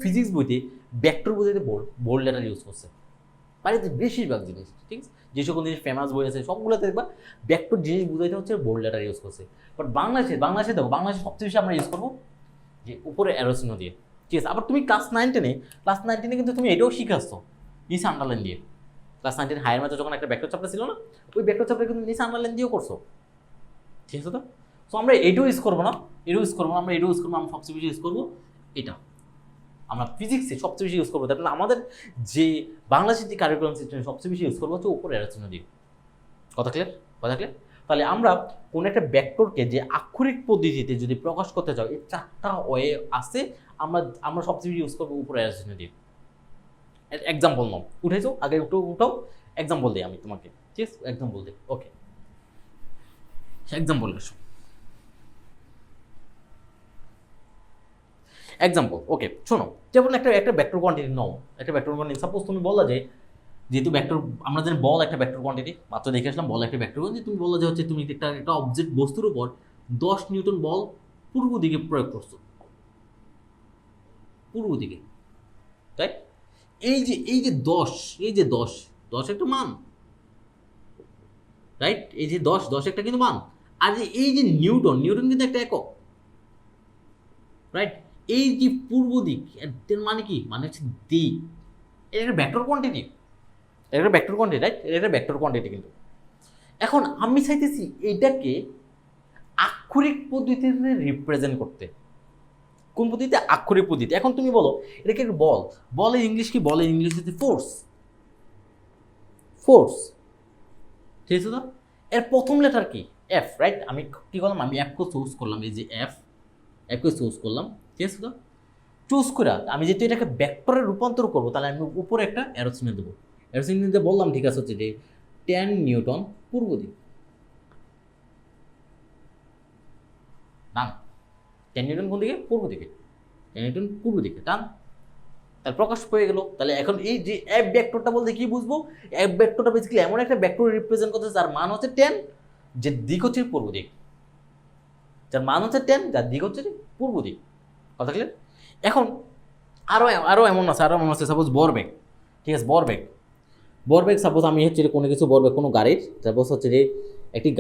ফিজিক্স বইতে ভেক্টর বোঝাইতে বোল্ড লেটার ইউজ করছে, বাইরেতে বেশিরভাগ জিনিস, ঠিক আছে। যে সকল জিনিস ফেমাস বই আছে সবগুলোতে দেখবা ভেক্টর জিনিস বুঝাইতে হচ্ছে বোল্ড লেটার ইউজ করছে। বাট বাংলাদেশে দেখো, বাংলাদেশে সবচেয়ে বেশি আমরা ইউজ করবো যে উপরে অ্যারো চিহ্ন দিয়ে, ঠিক আছে। আবার তুমি ক্লাস 9-10-এ কিন্তু তুমি এটাও শিখাচ্ছো নিচে আন্ডারলাইন দিয়ে। ক্লাস 9-10 হায়ার ম্যাথে যখন একটা ভেক্টর চ্যাপ্টার ছিল না, ওই ভেক্টর চ্যাপ্টার কিন্তু নিচে আন্ডারলাইন দিয়েও করছো, ঠিক আছে। তো সো আমরা এটাও ইউজ করবো না, আমরা সবচেয়ে বেশি ইউজ করবো এটা, আমরা ফিজিক্সে সবচেয়ে বেশি ইউজ করবো। তাহলে আমাদের যে বাংলাদেশের যে কারিকুলাম সিস্টেমে সবচেয়ে বেশি ইউজ করবো হচ্ছে উপরে অ্যারো চিহ্ন দিয়ে। কথা ক্লিয়ার? তাহলে আমরা কোনো একটা ভেক্টরকে যে আক্ষরিক পদ্ধতিতে যদি প্রকাশ করতে চাই, এই 4টা ওয়ে আছে, আমরা সবচেয়ে বেশি ইউজ করবো উপরে অ্যারো চিহ্ন দিয়ে। এক্সাম্পল নাও, উঠেছো আগে, উঠাও এক্সাম্পল দিই আমি তোমাকে, ঠিক আছে, এক্সাম্পল দিই, ওকে, এক্সাম্পল আসো, এক্সাম্পল, ওকে, শোনো, যেমন একটা ভেক্টর কোয়ান্টিটি নাও, একটা ভেক্টর কোয়ান্টিটি, সাপোজ তুমি বললা যে যেহেতু ভেক্টর, আমরা জানি বল একটা ভেক্টর কোয়ান্টিটি, মাত্র দেখে আসলাম বল একটা ভেক্টর কোয়ান্টিটি, তুমি বললা যে হচ্ছে তুমি একটা অবজেক্ট বস্তুর উপর 10 নিউটন বল পূর্ব দিকে প্রয়োগ করছো, পূর্ব দিকে, তাই এই যে 10 একটা মান, রাইট? এই যে 10 একটা কিন্তু মান। আর এই যে নিউটন কিন্তু একটা একক, রাইট? এই যে পূর্ব দিক এর মানে কি, মানে হচ্ছে দিক, এটা একটা ভেক্টর কোয়ান্টিটি, রাইট? এটা একটা ভেক্টর কোয়ান্টিটি। কিন্তু এখন আমি চাইতেছি এটাকে আক্ষরিক পদ্ধতিতে রিপ্রেজেন্ট করতে। কোন পদ্ধতিতে? আক্ষরিক পদ্ধতি। এখন তুমি বলো এটাকে বলের ইংলিশ কি? বলের ইংলিশ হচ্ছে ফোর্স, ঠিক আছে। তো এর প্রথম লেটার কি? F, right? আমি কি করলাম, আমি এফকে চুজ করলাম, এই যে এফকে চুজ করলাম, ঠিক আছে। তো চুজ করে আমি যেহেতু এটাকে ভেক্টরে রূপান্তর করবো, তাহলে আমি উপরে একটা অ্যারো চিহ্ন দেবো। অ্যারো চিহ্ন দিয়ে বললাম, ঠিক আছে, হচ্ছে যে 10 নিউটন পূর্ব দিক, টেন নিউটন কোন দিকে? পূর্ব দিকে। টেন নিউটন পূর্ব দিকে, টান। তাহলে প্রকাশ পেয়ে গেল। তাহলে এখন এই যে এফ ভেক্টরটা বলতে কি বুঝবো? এফ ভেক্টরটা বেসিক্যালি এমন একটা ভেক্টর রিপ্রেজেন্ট করতে যার মান হচ্ছে 10, যে দিক হচ্ছে পূর্ব দিক, যার মান হচ্ছে 10, যার দিক হচ্ছে পূর্ব দিক। কথা ক্লিয়ার? এখন আরো এমন আছে সাপোজ ভরবেগ, ঠিক আছে? ভরবেগ সাপোজ আমি হচ্ছে কোনো কিছু ভরবেগ, কোনো গাড়ির, সাপোজ হচ্ছে যে একটি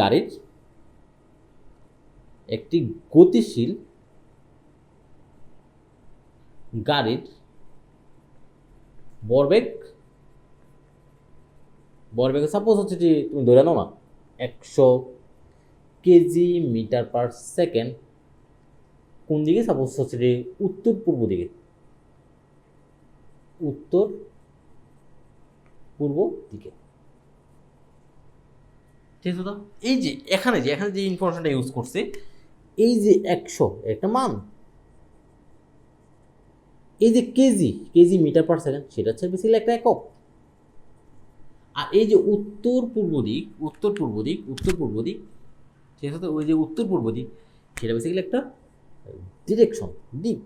গতিশীল গাড়ির ভরবেগ সাপোজ হচ্ছে যে তুমি ধরে নাও না 100 কেজি মিটার পার সেকেন্ড, কোন দিকে? সাপোজ হচ্ছে যে উত্তর পূর্ব দিকে, ঠিক আছে? তো এই যে এখানে যে ইনফরমেশনটা ইউজ করছে, এই যে 100 একটা মান, এই যে কেজি মিটার পার সেকেন্ড, সেটা হচ্ছে বেসিক্যালি একটা একক। আর এই যে উত্তর পূর্ব দিক, ঠিক আছে? তো ওই যে উত্তর পূর্ব দিক, সেটা বেসিক্যালি একটা ডিরেকশন, দিক,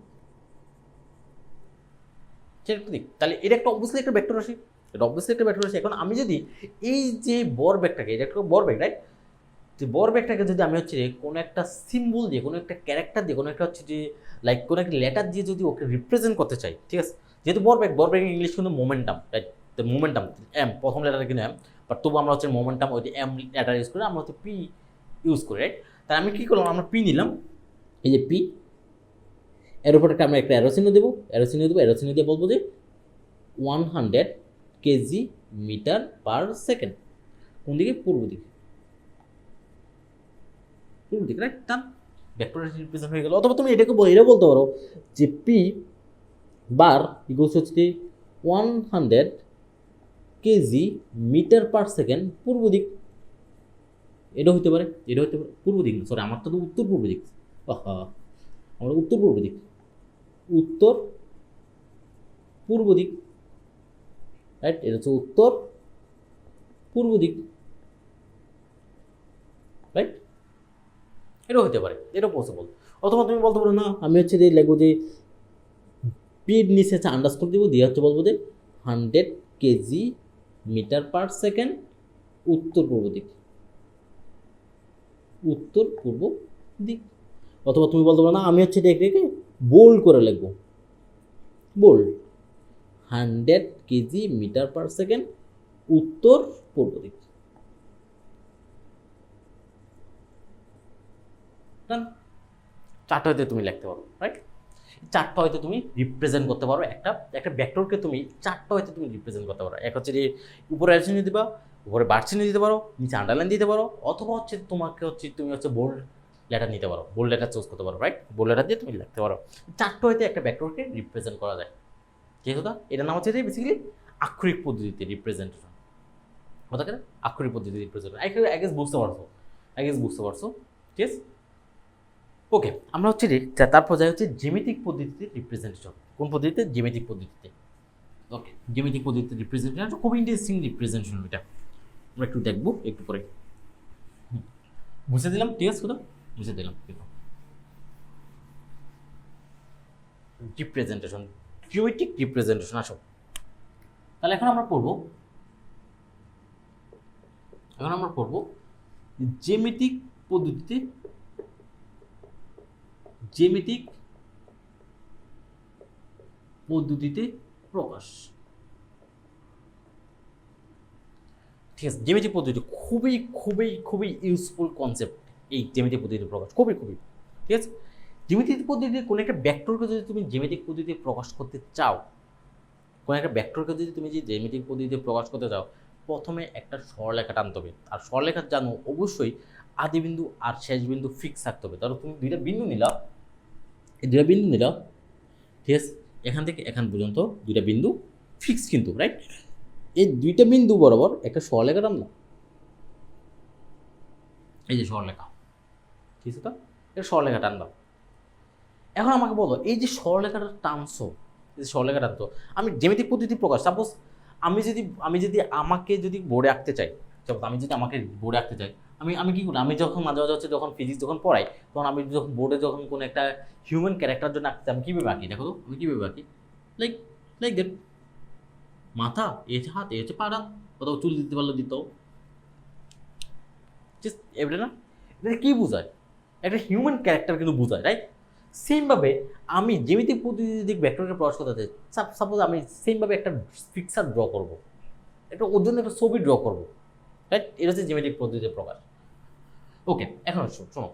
সেটা একটা দিক। তাহলে এটা একটা অবভিয়াসলি একটা ভেক্টর রাশি, এখন আমি যদি এই যে ভরবেগটাকে, এটা একটা ভরবেগ, রাইট? যে ভরবেগটাকে যদি আমি হচ্ছে কোনো একটা সিম্বল দিয়ে, কোনো একটা ক্যারেক্টার দিয়ে, কোনো একটা হচ্ছে যে লাইক কোনো একটা লেটার দিয়ে যদি ওকে রিপ্রেজেন্ট করতে চাই, ঠিক আছে? যেহেতু ভরবেগ ইংলিশ কিন্তু মোমেন্টাম, রাইট? তো মোমেন্টাম এম, প্রথম লেটারে কিন্তু এম, বাট তবু আমরা হচ্ছে মোমেন্টাম ওই যে এম লেটার ইউজ করে আমরা হচ্ছে পি ইউজ করি, রাইট? তাই আমি কী করলাম, আমরা পি নিলাম, এই যে পি, এর উপর আমরা একটা অ্যারো চিহ্ন দেবো, অ্যারো চিহ্ন দিয়ে বলবো যে 100 কেজি মিটার পার সেকেন্ড, কোন দিকে? পূর্ব দিকে, রাইট? টান, ভেক্টর রিপ্রেজেন্ট হয়ে গেল। অথবা তুমি এটাকে এটা বলতে পারো যে পি বার ইকুয়ালস হচ্ছে 100 কেজি মিটার পার সেকেন্ড পূর্ব দিক। এটা হতে পারে পূর্ব দিক, সরি আমার তো উত্তর পূর্ব দিক, আমরা উত্তর পূর্ব দিক, রাইট? এটা হচ্ছে উত্তর পূর্ব দিক, রাইট? এটাও হতে পারে, এটাও পসিবল। অথবা তুমি বলতে পারো না, আমি হচ্ছে যে লিখবো যে পির নিচে হচ্ছে আন্ডারস্কোর দিব, দিয়ে হচ্ছে বলবো যে 100 কেজি মিটার পার সেকেন্ড উত্তর পূর্ব দিক। অথবা তুমি বলতে পারো না, আমি হচ্ছে এটাকে বোল্ড করে লিখবো, 100 কেজি মিটার পার সেকেন্ড উত্তর পূর্ব দিক। চারটা হয়তো তুমি লিখতে পারো, রাইট? চারটা হয়তো তুমি রিপ্রেজেন্ট করতে পারো, একটা ভেক্টরকে তুমি চারটা হয়তো তুমি রিপ্রেজেন্ট করতে পারো। এক হচ্ছে যে উপরে অ্যারো চিহ্ন দিবা, উপরে বার চিহ্ন দিতে পারো, নিচে আন্ডারলাইন দিতে পারো, অথবা হচ্ছে তোমাকে হচ্ছে তুমি হচ্ছে বোল্ড লেটার নিতে পারো, বোল্ড লেটার চুজ করতে পারো, রাইট? বোল্ড লেটার দিয়ে তুমি লিখতে পারো। চারটা হয়তো একটা ভেক্টরকে রিপ্রেজেন্ট করা যায়। যেহেতু এটার নাম হচ্ছে বেসিক্যালি আক্ষরিক পদ্ধতিতে রিপ্রেজেন্টেশন, কথা কেন? আক্ষরিক পদ্ধতিতে রিপ্রেজেন্টেশন। আই গেস বুঝতে পারছো, ঠিক আছে? ওকে, আমরা হচ্ছে তারপর যাই হচ্ছে জ্যামিতিক পদ্ধতিতে রিপ্রেজেন্টেশন। কোন পদ্ধতিতে? জ্যামিতিক পদ্ধতিতে। ওকে, জ্যামিতিক পদ্ধতিতে রিপ্রেজেন্টেশন খুব ইন্টারেস্টিং রিপ্রেজেন্টেশন, এটা আমরা একটু দেখবো একটু পরে। বুঝে দিলাম, ঠিক আছে? কথা বুঝে দিলাম। রিপ্রেজেন্টেশন, জ্যামিতিক রিপ্রেজেন্টেশন। আসো তাহলে এখন আমরা পড়বো জ্যামিতিক পদ্ধতিতে প্রকাশ। ঠিক আছে, জ্যামিতিক পদ্ধতি খুবই খুবই খুবই ইউজফুল কনসেপ্ট। এই জ্যামিতিক পদ্ধতিতে প্রকাশ খুবই ঠিক আছে। জ্যামিতিক পদ্ধতিতে কোনো একটা ভেক্টরকে যদি তুমি জ্যামিতিক পদ্ধতিতে প্রকাশ করতে চাও, যে জ্যামিতিক পদ্ধতিতে প্রকাশ করতে চাও, প্রথমে একটা সরলরেখা টানতে হবে। আর সরলরেখা জানো অবশ্যই আদি বিন্দু আর শেষ বিন্দু ফিক্স থাকতে হবে। ধরো তুমি দুইটা বিন্দু নিলা, ঠিক আছে, এখান থেকে এখান পর্যন্ত দুইটা বিন্দু ফিক্স কিন্তু, রাইট? এই দুইটা বিন্দু বরাবর একটা সরলরেখা টানলাম, এই যে সরলরেখা, ঠিক আছে? তো এটা সরলরেখা টানলাম। এখন আমাকে বলো, এই যে সরলরেখাটা টানছো, আমি জ্যামিতিক পদ্ধতি প্রকাশ, সাপোজ আমি যদি আমাকে যদি বোর্ডে আঁকতে চাই, আমি আমি কি করি, আমি যখন মাঝে মাঝে হচ্ছে যখন ফিজিক্স যখন পড়াই, তখন আমি যখন বোর্ডে যখন কোনো একটা হিউম্যান ক্যারেক্টার জন্য আঁকতে, আমি কীভাবে আঁকি দেখো তো, আমি কীভাবে আঁকি, লাইক লাইক দ্যাট, মাথা, এ হচ্ছে হাত, এ হচ্ছে পাড়া, কোথাও চুল দিতে পারলে দিত, জাস্ট এবারে না, এটা কী বোঝায়, একটা হিউম্যান ক্যারেক্টার কিন্তু বোঝায়, রাইট? সেমভাবে আমি জ্যামিতিক পদ্ধতিতে ভেক্টরকে প্রকাশ করতে চাই, সাপোজ আমি সেমভাবে একটা পিকচার ড্র করবো, একটা ওর জন্য একটা ছবি ড্র করবো, রাইট? এটা হচ্ছে জ্যামিতিক পদ্ধতিতে প্রকাশ। ওকে, এখন শোনো,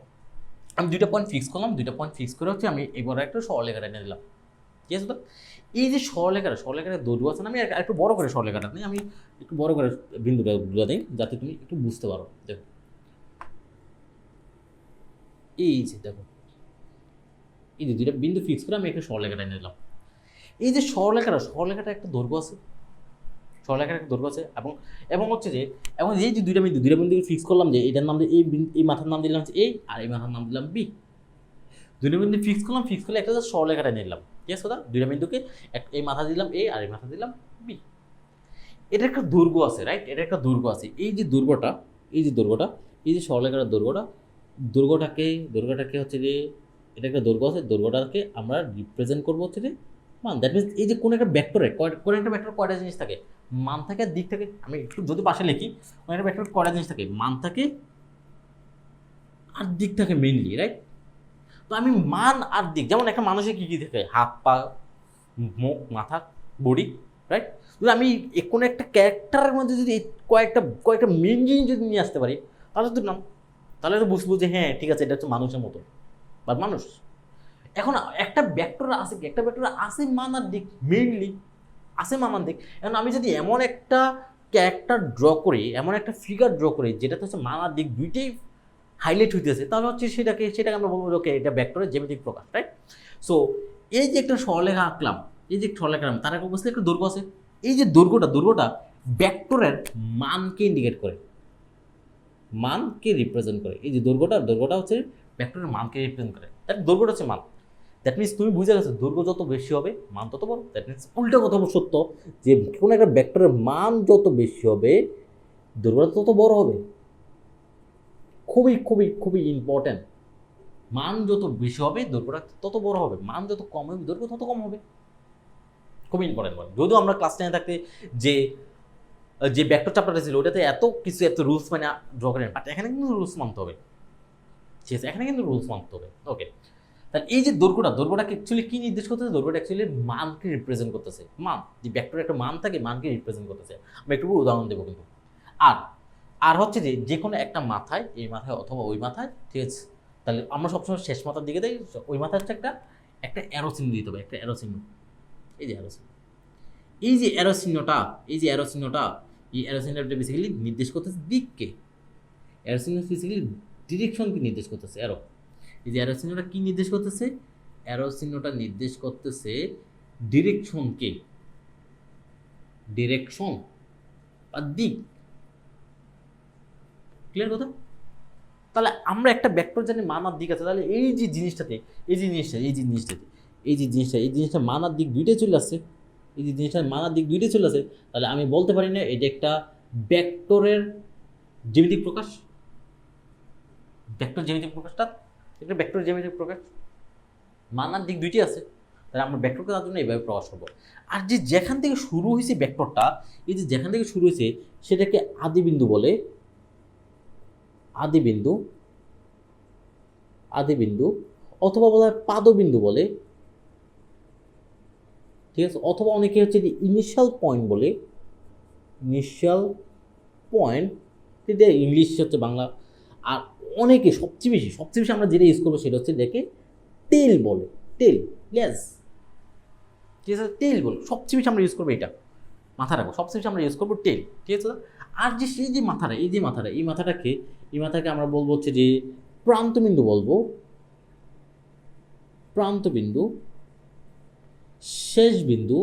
আমি দুইটা পয়েন্ট ফিক্স করলাম, দুইটা পয়েন্ট ফিক্স করে হচ্ছে আমি এবার একটা সরলরেখাটা এনে দিলাম, ঠিক আছে? তো এই যে সরলরেখার দৈর্ঘ্য আছে না, আমি একটু বড় করে সরলরেখাটা নিই, আমি একটু বড় করে বিন্দুটা বুঝা দিই যাতে তুমি একটু বুঝতে পারো। দেখো এই যে দেখো, এই যে দুইটা বিন্দু ফিক্স করে আমি একটা সরলরেখাটা এনে দিলাম। এই যে সরলরেখাটা একটা দৈর্ঘ্য আছে, সরলরেখার একটা দৈর্ঘ্য আছে, এবং এবং হচ্ছে যে এবং এই যে দুইটা বিন্দু ফিক্স করলাম, যে এটার নাম দিয়ে এই মাথার নাম দিলাম হচ্ছে এ, আর এই মাথার নাম দিলাম বি। দুইটা বিন্দু ফিক্স করলাম, ফিক্স করলে একটা সরলরেখাটা নিলাম, ঠিক আছে দাদা? দুইটা বিন্দুকে এই মাথা দিলাম এ, আর এই মাথা দিলাম বি। এটা একটা দৈর্ঘ্য আছে, রাইট? এটা একটা দৈর্ঘ্য আছে। এই যে দৈর্ঘ্যটা, এই যে সরলরেখার দৈর্ঘ্যটাকে হচ্ছে যে, এটা একটা দৈর্ঘ্য আছে, দৈর্ঘ্যটাকে আমরা রিপ্রেজেন্ট করবো হচ্ছে যে মান। দ্যাট মিনস এই যে কোনো একটা ভেক্টরে কোনো একটা ভেক্টর কয়টা জিনিস থাকে, মান থাকে আর দিক থাকে। আমি একটু যদি পাশে লিখি, কোনো একটা ভেক্টর কয়টা জিনিস থাকে, মান থাকে আর দিক থাকে মেইনলি, রাইট? তো আমি মান আর দিক, যেমন একটা মানুষের কী কী থাকে, হাত পা মুখ মাথা বডি, রাইট? যদি আমি কোনো একটা ক্যারেক্টারের মধ্যে যদি কয়েকটা মেন জিনিস যদি নিয়ে আসতে পারি, তাহলে তো নাম, তাহলে তো বুঝবো যে হ্যাঁ ঠিক আছে, এটা হচ্ছে মানুষের মতো বা মানুষ। এখন একটা ভেক্টর আছে কি, একটা ভেক্টর আছে মান আর দিক, মেইনলি আছে মান আর দিক। এখন আমি যদি এমন একটা ক্যারেক্টার ড্র করি, এমন একটা ফিগার ড্র করি যেটাতে হচ্ছে মান আর দিক দুইটাই হাইলাইট হইতেছে, তাহলে হচ্ছে সেটাকে আমরা বলবো ওকে এটা ভেক্টরের জ্যামিতিক প্রকাশ, রাইট? সো এই যে একটা সরলরেখা আঁকলাম, এই যে সরলরেখা তার একটা অবস্থায় একটা দৈর্ঘ্য আছে। এই যে দৈর্ঘ্যটা ভেক্টরের মানকে ইন্ডিকেট করে, মানকে রিপ্রেজেন্ট করে। এই যে দৈর্ঘ্যটা হচ্ছে ভেক্টরের মানকে রিপ্রেজেন্ট করে, দ্যাট দৈর্ঘ্যটা হচ্ছে মান। দ্যাট মিনস তুমি বুঝে গেছো, দৈর্ঘ্য যত বেশি হবে মান তত বড়। দ্যাট মিনস উল্টা কথা সত্য, যে কোনো একটা ভেক্টরের মান যত বেশি হবে দৈর্ঘ্যটা তত বড় হবে। খুবই খুবই খুবই ইম্পর্ট্যান্ট। মান যত বেশি হবে দৈর্ঘ্যটা তত বড় হবে, মান যত কম হবে দৈর্ঘ্য তত কম হবে। খুবই ইম্পর্টেন্ট বল। যদিও আমরা ক্লাস 10 থাকতে যে ভেক্টর চ্যাপ্টারটা ছিল ওটাতে এত রুলস মানে ড্র করেন, বাট এখানে কিন্তু রুলস মানতে হবে, ঠিক আছে? এখানে কিন্তু রুলস মানতে হবে। ওকে, তাহলে এই যে দৈর্ঘ্যটাকে অ্যাকচুয়ালি কি নির্দেশ করতেছে? দৈর্ঘ্যটা অ্যাকচুয়ালি মানকে রিপ্রেজেন্ট করতেছে। মান, যে ভেক্টরের একটা মান থাকে, মানকে রিপ্রেজেন্ট করতেছে। আমি একটু উদাহরণ দেবো কিন্তু। আর হচ্ছে যে কোনো একটা মাথায়, এই মাথায় অথবা ওই মাথায়, ঠিক আছে? তাহলে আমরা সবসময় শেষ মাথার দিকে দেই, ওই মাথায় হচ্ছে একটা অ্যারো চিহ্ন দিতে হবে, একটা অ্যারো চিহ্ন। এই যে অ্যারো চিহ্ন, এই যে অ্যারো চিহ্নটা, এই অ্যারো চিহ্নটা বেসিক্যালি নির্দেশ করতেছে দিককে। অ্যারো চিহ্ন বেসিক্যালি ডিরেকশনকে নির্দেশ করতেছে। এই যে অ্যারো চিহ্নটা কি নির্দেশ করতেছে? অ্যারো চিহ্নটা নির্দেশ করতেছে ডিরেকশনকে, ডিরেকশন বা দিক। ক্লিয়ার কথা? তাহলে আমরা একটা ভেক্টর জানি মান আর দিক আছে, তাহলে এই জিনিসটা মান আর দিক দুইটাই চলে আসছে। এই যে জিনিসটা মান আর দিক দুইটাই চলে আসে, তাহলে আমি বলতে পারি না এটা একটা ভেক্টরের জ্যামিতিক প্রকাশ। ভেক্টর জ্যামিতিক প্রকাশটা একটা ভেক্টর জ্যামিতিক প্রকাশ, মান আর দিক দুইটাই আছে। তাহলে আমরা ভেক্টরকে তার জন্য এইভাবে প্রকাশ করবো। আর যে যেখান থেকে শুরু হয়েছে ভেক্টরটা, এই যে যেখান থেকে শুরু হয়েছে সেটাকে আদিবিন্দু বলে, আদিবিন্দু অথবা বলা হয় পাদবিন্দু বলে, ঠিক আছে? অথবা অনেকে হচ্ছে যে ইনিশিয়াল পয়েন্ট বলে, ইনিশিয়াল পয়েন্ট, এটা ইংলিশ হচ্ছে বাংলা। আর অনেকে সবচেয়ে বেশি আমরা যেটা ইউজ করবো সেটা হচ্ছে এটাকে টেল বলে, টেল, লেজ, ঠিক আছে? টেল বলে সবচেয়ে বেশি আমরা ইউজ করবো, এটা মাথা রাখবো, সবচেয়ে বেশি আমরা ইউজ করবো টেল, ঠিক আছে? আর যে সেই যে মাথাটা, এই মাথাটাকে আমরা বলবো হচ্ছে যে প্রান্তবিন্দু বলবো, প্রান্তবিন্দু, শেষ বিন্দু,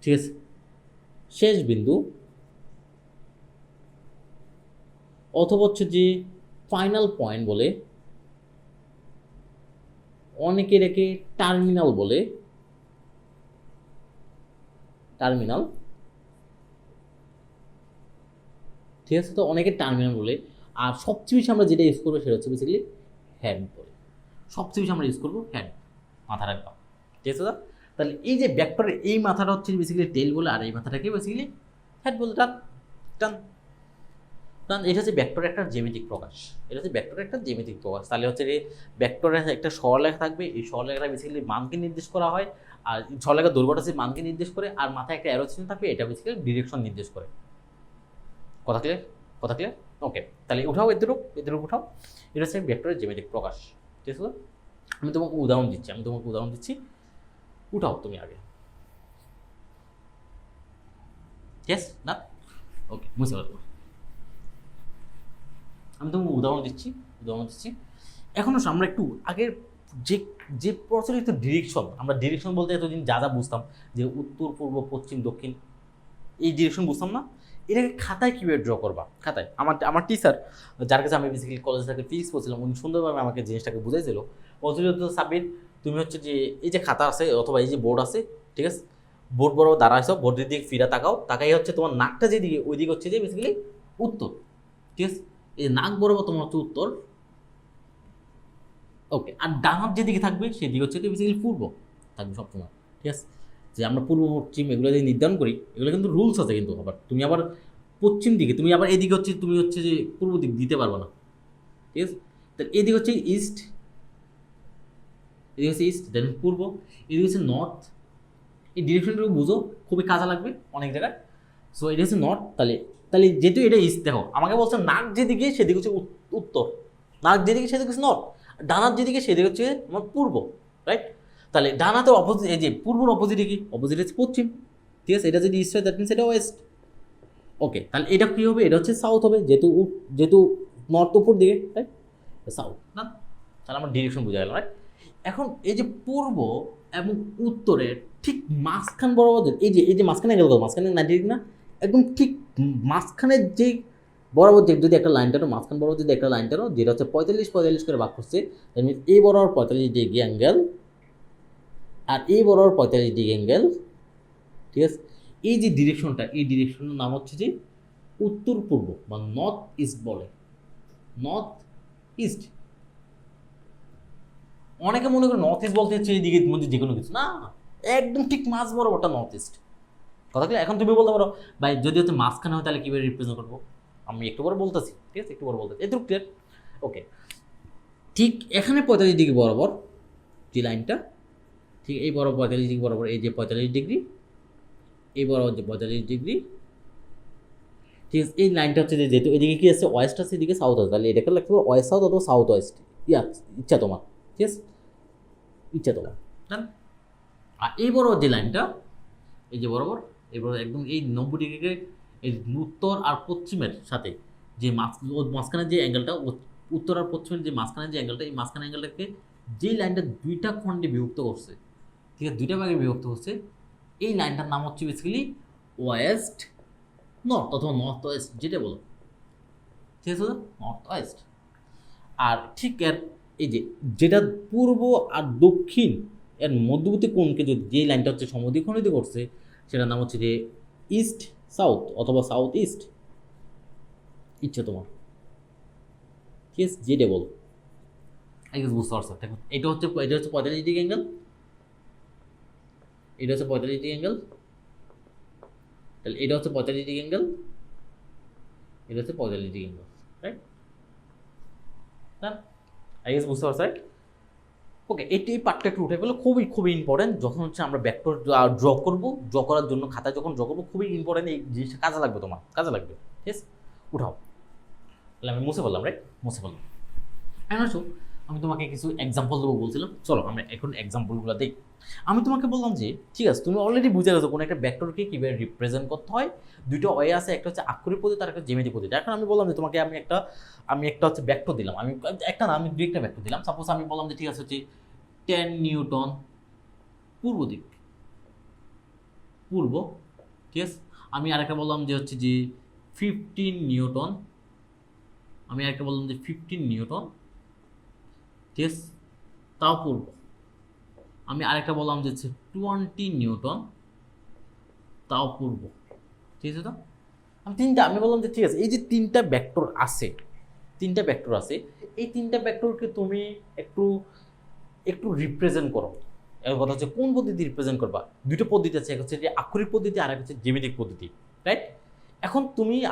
ঠিক আছে? শেষ বিন্দু অথবা হচ্ছে যে ফাইনাল পয়েন্ট বলে, অনেকে এটাকে টার্মিনাল বলে, টার্মিনাল, ঠিক আছে, তো অনেকে টার্মিনাল বলে। আর সবচেয়ে বেশি আমরা যেটা ইউজ করবো সেটা হচ্ছে বেসিক্যালি হ্যান্ড বলে, সবচেয়ে বেশি আমরা ইউজ করবো হ্যান্ড, মাথা রাখবা। ঠিক আছে, তাহলে এই যে ভেক্টরের এই মাথাটা হচ্ছে বেসিক্যালি টেল বলে, আর এই মাথাটাকে বেসিক্যালি হেড বলে। টান টান টান, এটা হচ্ছে ভেক্টরের একটা জ্যামিতিক প্রকাশ, এটা হচ্ছে ভেক্টরের একটা জ্যামিতিক প্রকাশ। তাহলে হচ্ছে যে ভেক্টরের একটা সরলরেখা থাকবে, এই সরলরেখাটা বেসিক্যালি মানকে নির্দেশ করা হয়, আর সরলরেখার দৈর্ঘ্যটা হচ্ছে মানকে নির্দেশ করে, আর মাথায় একটা অ্যারো চিহ্ন থাকবে, এটা বেসিক্যালি ডিরেকশন নির্দেশ করে। কথা ক্লিয়ার? কথা ক্লিয়ার? ওকে, তাহলে উঠাও এদের উঠাও। এটা হচ্ছে ভেক্টরের জ্যামিতিক প্রকাশ। ঠিক আছে, আমি তোমাকে উদাহরণ দিচ্ছি, উঠাও তুমি আগে। ইয়েস না? ওকে, বুঝতে পারবো। আমি তোমাকে উদাহরণ দিচ্ছি। এখন আমরা একটু আগের যে যে প্রচলিত ডিরেকশন, আমরা ডিরেকশন বলতে এতদিন যা যা বুঝতাম, যে উত্তর পূর্ব পশ্চিম দক্ষিণ, এই ডিরেকশন বুঝতাম না, এটাকে খাতায় কীভাবে ড্র করবা। খাতায় আমার টিচার, যার কাছে আমি বেসিক্যালি কলেজ থেকে ফিজিক্স পড়ছিলাম, উনি সুন্দরভাবে আমাকে জিনিসটাকে বুঝাইছিল। বলছিল সাবির, তুমি হচ্ছে যে এই যে খাতা আছে অথবা এই যে বোর্ড আছে, ঠিক আছে, বোর্ড বরাবর দাঁড়াইছো, বোর্ডের দিকে ফিরা তাকাই হচ্ছে তোমার নাকটা যেদিকে, ওই দিকে হচ্ছে যে বেসিক্যালি উত্তর। ঠিক আছে, এই নাক বরাবর তোমার হচ্ছে উত্তর। ওকে, আর ডান হাত যেদিকে থাকবে সেদিকে হচ্ছে বেসিক্যালি পূর্ব থাকবে সবসময়। ঠিক আছে, যে আমরা পূর্ব পশ্চিম এগুলো যদি নির্ধারণ করি, এগুলো কিন্তু রুলস আছে, কিন্তু আবার তুমি আবার পশ্চিম দিকে, তুমি আবার এদিকে হচ্ছে তুমি হচ্ছে যে পূর্ব দিক দিতে পারবে না। ঠিক আছে, তাহলে এদিকে হচ্ছে ইস্ট, দেন পূর্ব, এদিকে হচ্ছে নর্থ। এই ডিরেকশনটুকু বুঝো, খুবই কাজে লাগবে অনেক জায়গায়। সো এটা হচ্ছে নর্থ। তাহলে যেহেতু এটা ইস্ট, দেখো আমাকে বলছে নাক যেদিকে সেদিকে হচ্ছে উত্তর, নাক যেদিকে সেদিকে হচ্ছে নর্থ, ডানার যেদিকে সেদিকে হচ্ছে আমার পূর্ব, রাইট? তাহলে ডানাতে অপোজিট, এই যে পূর্বর অপোজিটে কি? অপোজিট হচ্ছে পশ্চিম। ঠিক আছে, এটা যদি ইস্ট হয় দ্যাট মিনস এটা ওয়েস্ট। ওকে, তাহলে এটা কী হবে? এটা হচ্ছে সাউথ হবে, যেহেতু নর্থ উপর দিকে, রাইট? সাউথ না? তাহলে আমার ডিরেকশন বোঝা গেল, রাইট? এখন এই যে পূর্ব এবং উত্তরের ঠিক মাঝখান বরাবর, এই যে মাঝখানে গেল, মাঝখানে 90 ডিগ্রি না, একদম ঠিক মাঝখানের যে বরাবর যদি একটা লাইন টানো, মাঝখান বরাবর যদি একটা লাইন টানো, যেটা হচ্ছে 45 করে ভাগ করছে, দ্যাট মিনস এই বরাবর 45 ডিগ্রি অ্যাঙ্গেল, আর এই বরাবর 45 ডিগ্রি অ্যাঙ্গেল। ঠিক আছে, এই যে ডিরেকশনটা, এই ডিরেকশনের নাম হচ্ছে যে উত্তর পূর্ব বা নর্থ ইস্ট বলে। নর্থ ইস্ট, অনেকে মনে করে নর্থ ইস্ট বলতে হচ্ছে এইদিকে মধ্যে যে কোনো কিছু না, একদম ঠিক মাঝ বরাবরটা নর্থ ইস্ট। কথা কি? এখন তুমি বলতে পারো ভাই যদি হচ্ছে মাঝখানে হয় তাহলে কীভাবে রিপ্রেজেন্ট করবো? আমি একটু পরে বলতেছি, ঠিক আছে, একটু পরে বলতেছি, এটুকু ক্লিয়ার? ওকে, ঠিক এখানে 45 ডিগ্রি বরাবর যে লাইনটা, ঠিক এই বরাবর 45 ডিগ্রি বরাবর, এই যে 45 ডিগ্রি, এই বরাবর যে 45 ডিগ্রি, ঠিক আছে, এই লাইনটা হচ্ছে যে যেহেতু এদিকে কি আছে, ওয়েস্ট আছে, এদিকে সাউথ আছে, তাহলে এটাকে লাগতে পারো ওয়েস্ট সাউথ অথবা সাউথ ওয়েস্ট, ইচ্ছা তোমার। ঠিক আছে, ইচ্ছা তোমার। আর এই বরাবর যে লাইনটা, এই যে বরাবর, এই বরাবর একদম এই 90 ডিগ্রিকে, এই উত্তর আর পশ্চিমের সাথে যে মাঝখানের যে অ্যাঙ্গেলটা, উত্তর আর পশ্চিমের যে মাঝখানের যে অ্যাঙ্গেলটা, এই মাঝখানের অ্যাঙ্গেলটাকে যেই লাইনটা দুইটা খণ্ডে বিভক্ত করছে, ঠিক আছে, দুইটা ভাগে বিভক্ত করছে, এই লাইনটার নাম হচ্ছে বেসিক্যালি ওয়েস্ট নর্থ অথবা নর্থ ওয়েস্ট, যেটা বলো। ঠিক আছে, নর্থ ওয়েস্ট। আর ঠিক এর এই যে যেটা পূর্ব আর দক্ষিণ এর মধ্যবর্তী কোণকে যদি যেই লাইনটা হচ্ছে সমদ্বিখণ্ডিত করছে, সেটার নাম হচ্ছে যে ইস্ট সাউথ অথবা সাউথ ইস্ট, ইচ্ছে তোমার। ঠিক আছে, যেটা বলো, আই গেস বুঝতে পারছো। দেখো এটা হচ্ছে 45 ডিগ্রি অ্যাঙ্গেল, এটা হচ্ছে 45 ডিগ্রি অ্যাঙ্গেল, তাহলে এটা হচ্ছে 45 ডিগ্রি অ্যাঙ্গেল, এটা হচ্ছে 45 ডিগ্রি অ্যাঙ্গেল, রাইট? না, আই গেস বুঝতে পারছো, রাইট? ওকে, এই পার্টটা একটু উঠে গেলো, খুবই ইম্পর্টেন্ট। যখন হচ্ছে আমরা ভেক্টর ড্র করবো, ড্র করার জন্য খাতায় যখন ড্র করবো, খুবই ইম্পর্টেন্ট, এই জিনিসটা কাজে লাগবে, তোমার কাজে লাগবে। ঠিক আছে, উঠাও। তাহলে আমি মুছে ফেললাম, রাইট? মুছে ফেললাম। এখন আসো, আমি তোমাকে কিছু এক্সাম্পল দেবো বলছিলাম, চলো আমরা এখন এক্সাম্পলগুলো দেখি। আমি তোমাকে বললাম যে ঠিক আছে, তুমি অলরেডি বুঝে গেছো কোনো একটা ভেক্টরকে কীভাবে রিপ্রেজেন্ট করতে হয়। দুটো ওয়ে আছে, একটা হচ্ছে আক্ষরিক পদ্ধতি, আর একটা জ্যামিতিক পদ্ধতি। এখন আমি বললাম যে তোমাকে আমি একটা হচ্ছে ভেক্টর দিলাম, আমি একটা না, আমি দুইটা ভেক্টর দিলাম। সাপোজ আমি বললাম যে ঠিক আছে হচ্ছে 10 নিউটন পূর্ব দিক, পূর্ব। ঠিক আছে, আমি আরেকটা বললাম যে হচ্ছে যে 15 নিউটন, আমি আরেকটা বললাম যে 15 নিউটন, ঠিক আছে, তাও পূর্ব। আমি আরেকটা বললাম যে হচ্ছে 20 নিউটন, তাও পূর্ব। ঠিক আছে, তো আমি বললাম যে ঠিক আছে, এই যে তিনটা ভেক্টর আছে, এই তিনটা ভেক্টরকে তুমি একটু একটু রিপ্রেজেন্ট করো। এর কথা হচ্ছে কোন পদ্ধতি রিপ্রেজেন্ট করবা? দুটো পদ্ধতি আছে, এক হচ্ছে যে আক্ষরিক পদ্ধতি আর এক হচ্ছে জ্যামিতিক পদ্ধতি, রাইট? এখন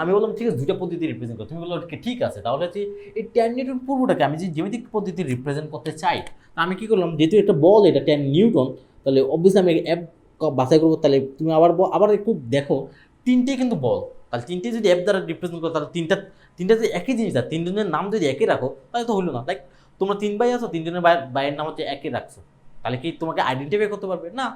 আমি বললাম ঠিক আছে দুইটা পদ্ধতি রিপ্রেজেন্ট করো, তুমি বললো ঠিক আছে, তাহলে হচ্ছে এই ট্যান নিউটন পূর্বটাকে আমি যে জ্যামিতিক পদ্ধতি রিপ্রেজেন্ট করতে চাই, তা আমি কি করলাম, যেহেতু একটা বল এটা ট্যান নিউটন, তাহলে অবভিয়াসলি আমি অ্যাপ বাছাই করবো। তাহলে তুমি আবার একটু দেখো, তিনটে কিন্তু বল, তাহলে তিনটে যদি অ্যাপ দ্বারা রিপ্রেজেন্ট করো, তাহলে তিনটা যদি একই জিনিস, আর তিনজনের নাম যদি একই রাখো তাহলে তো হলো না। লাইক তোমরা 3 ভাই আছো, তিনজনের ভাইয়ের নাম হচ্ছে একই রাখছো, তাহলে কি তোমাকে আইডেন্টিফাই করতে পারবে না?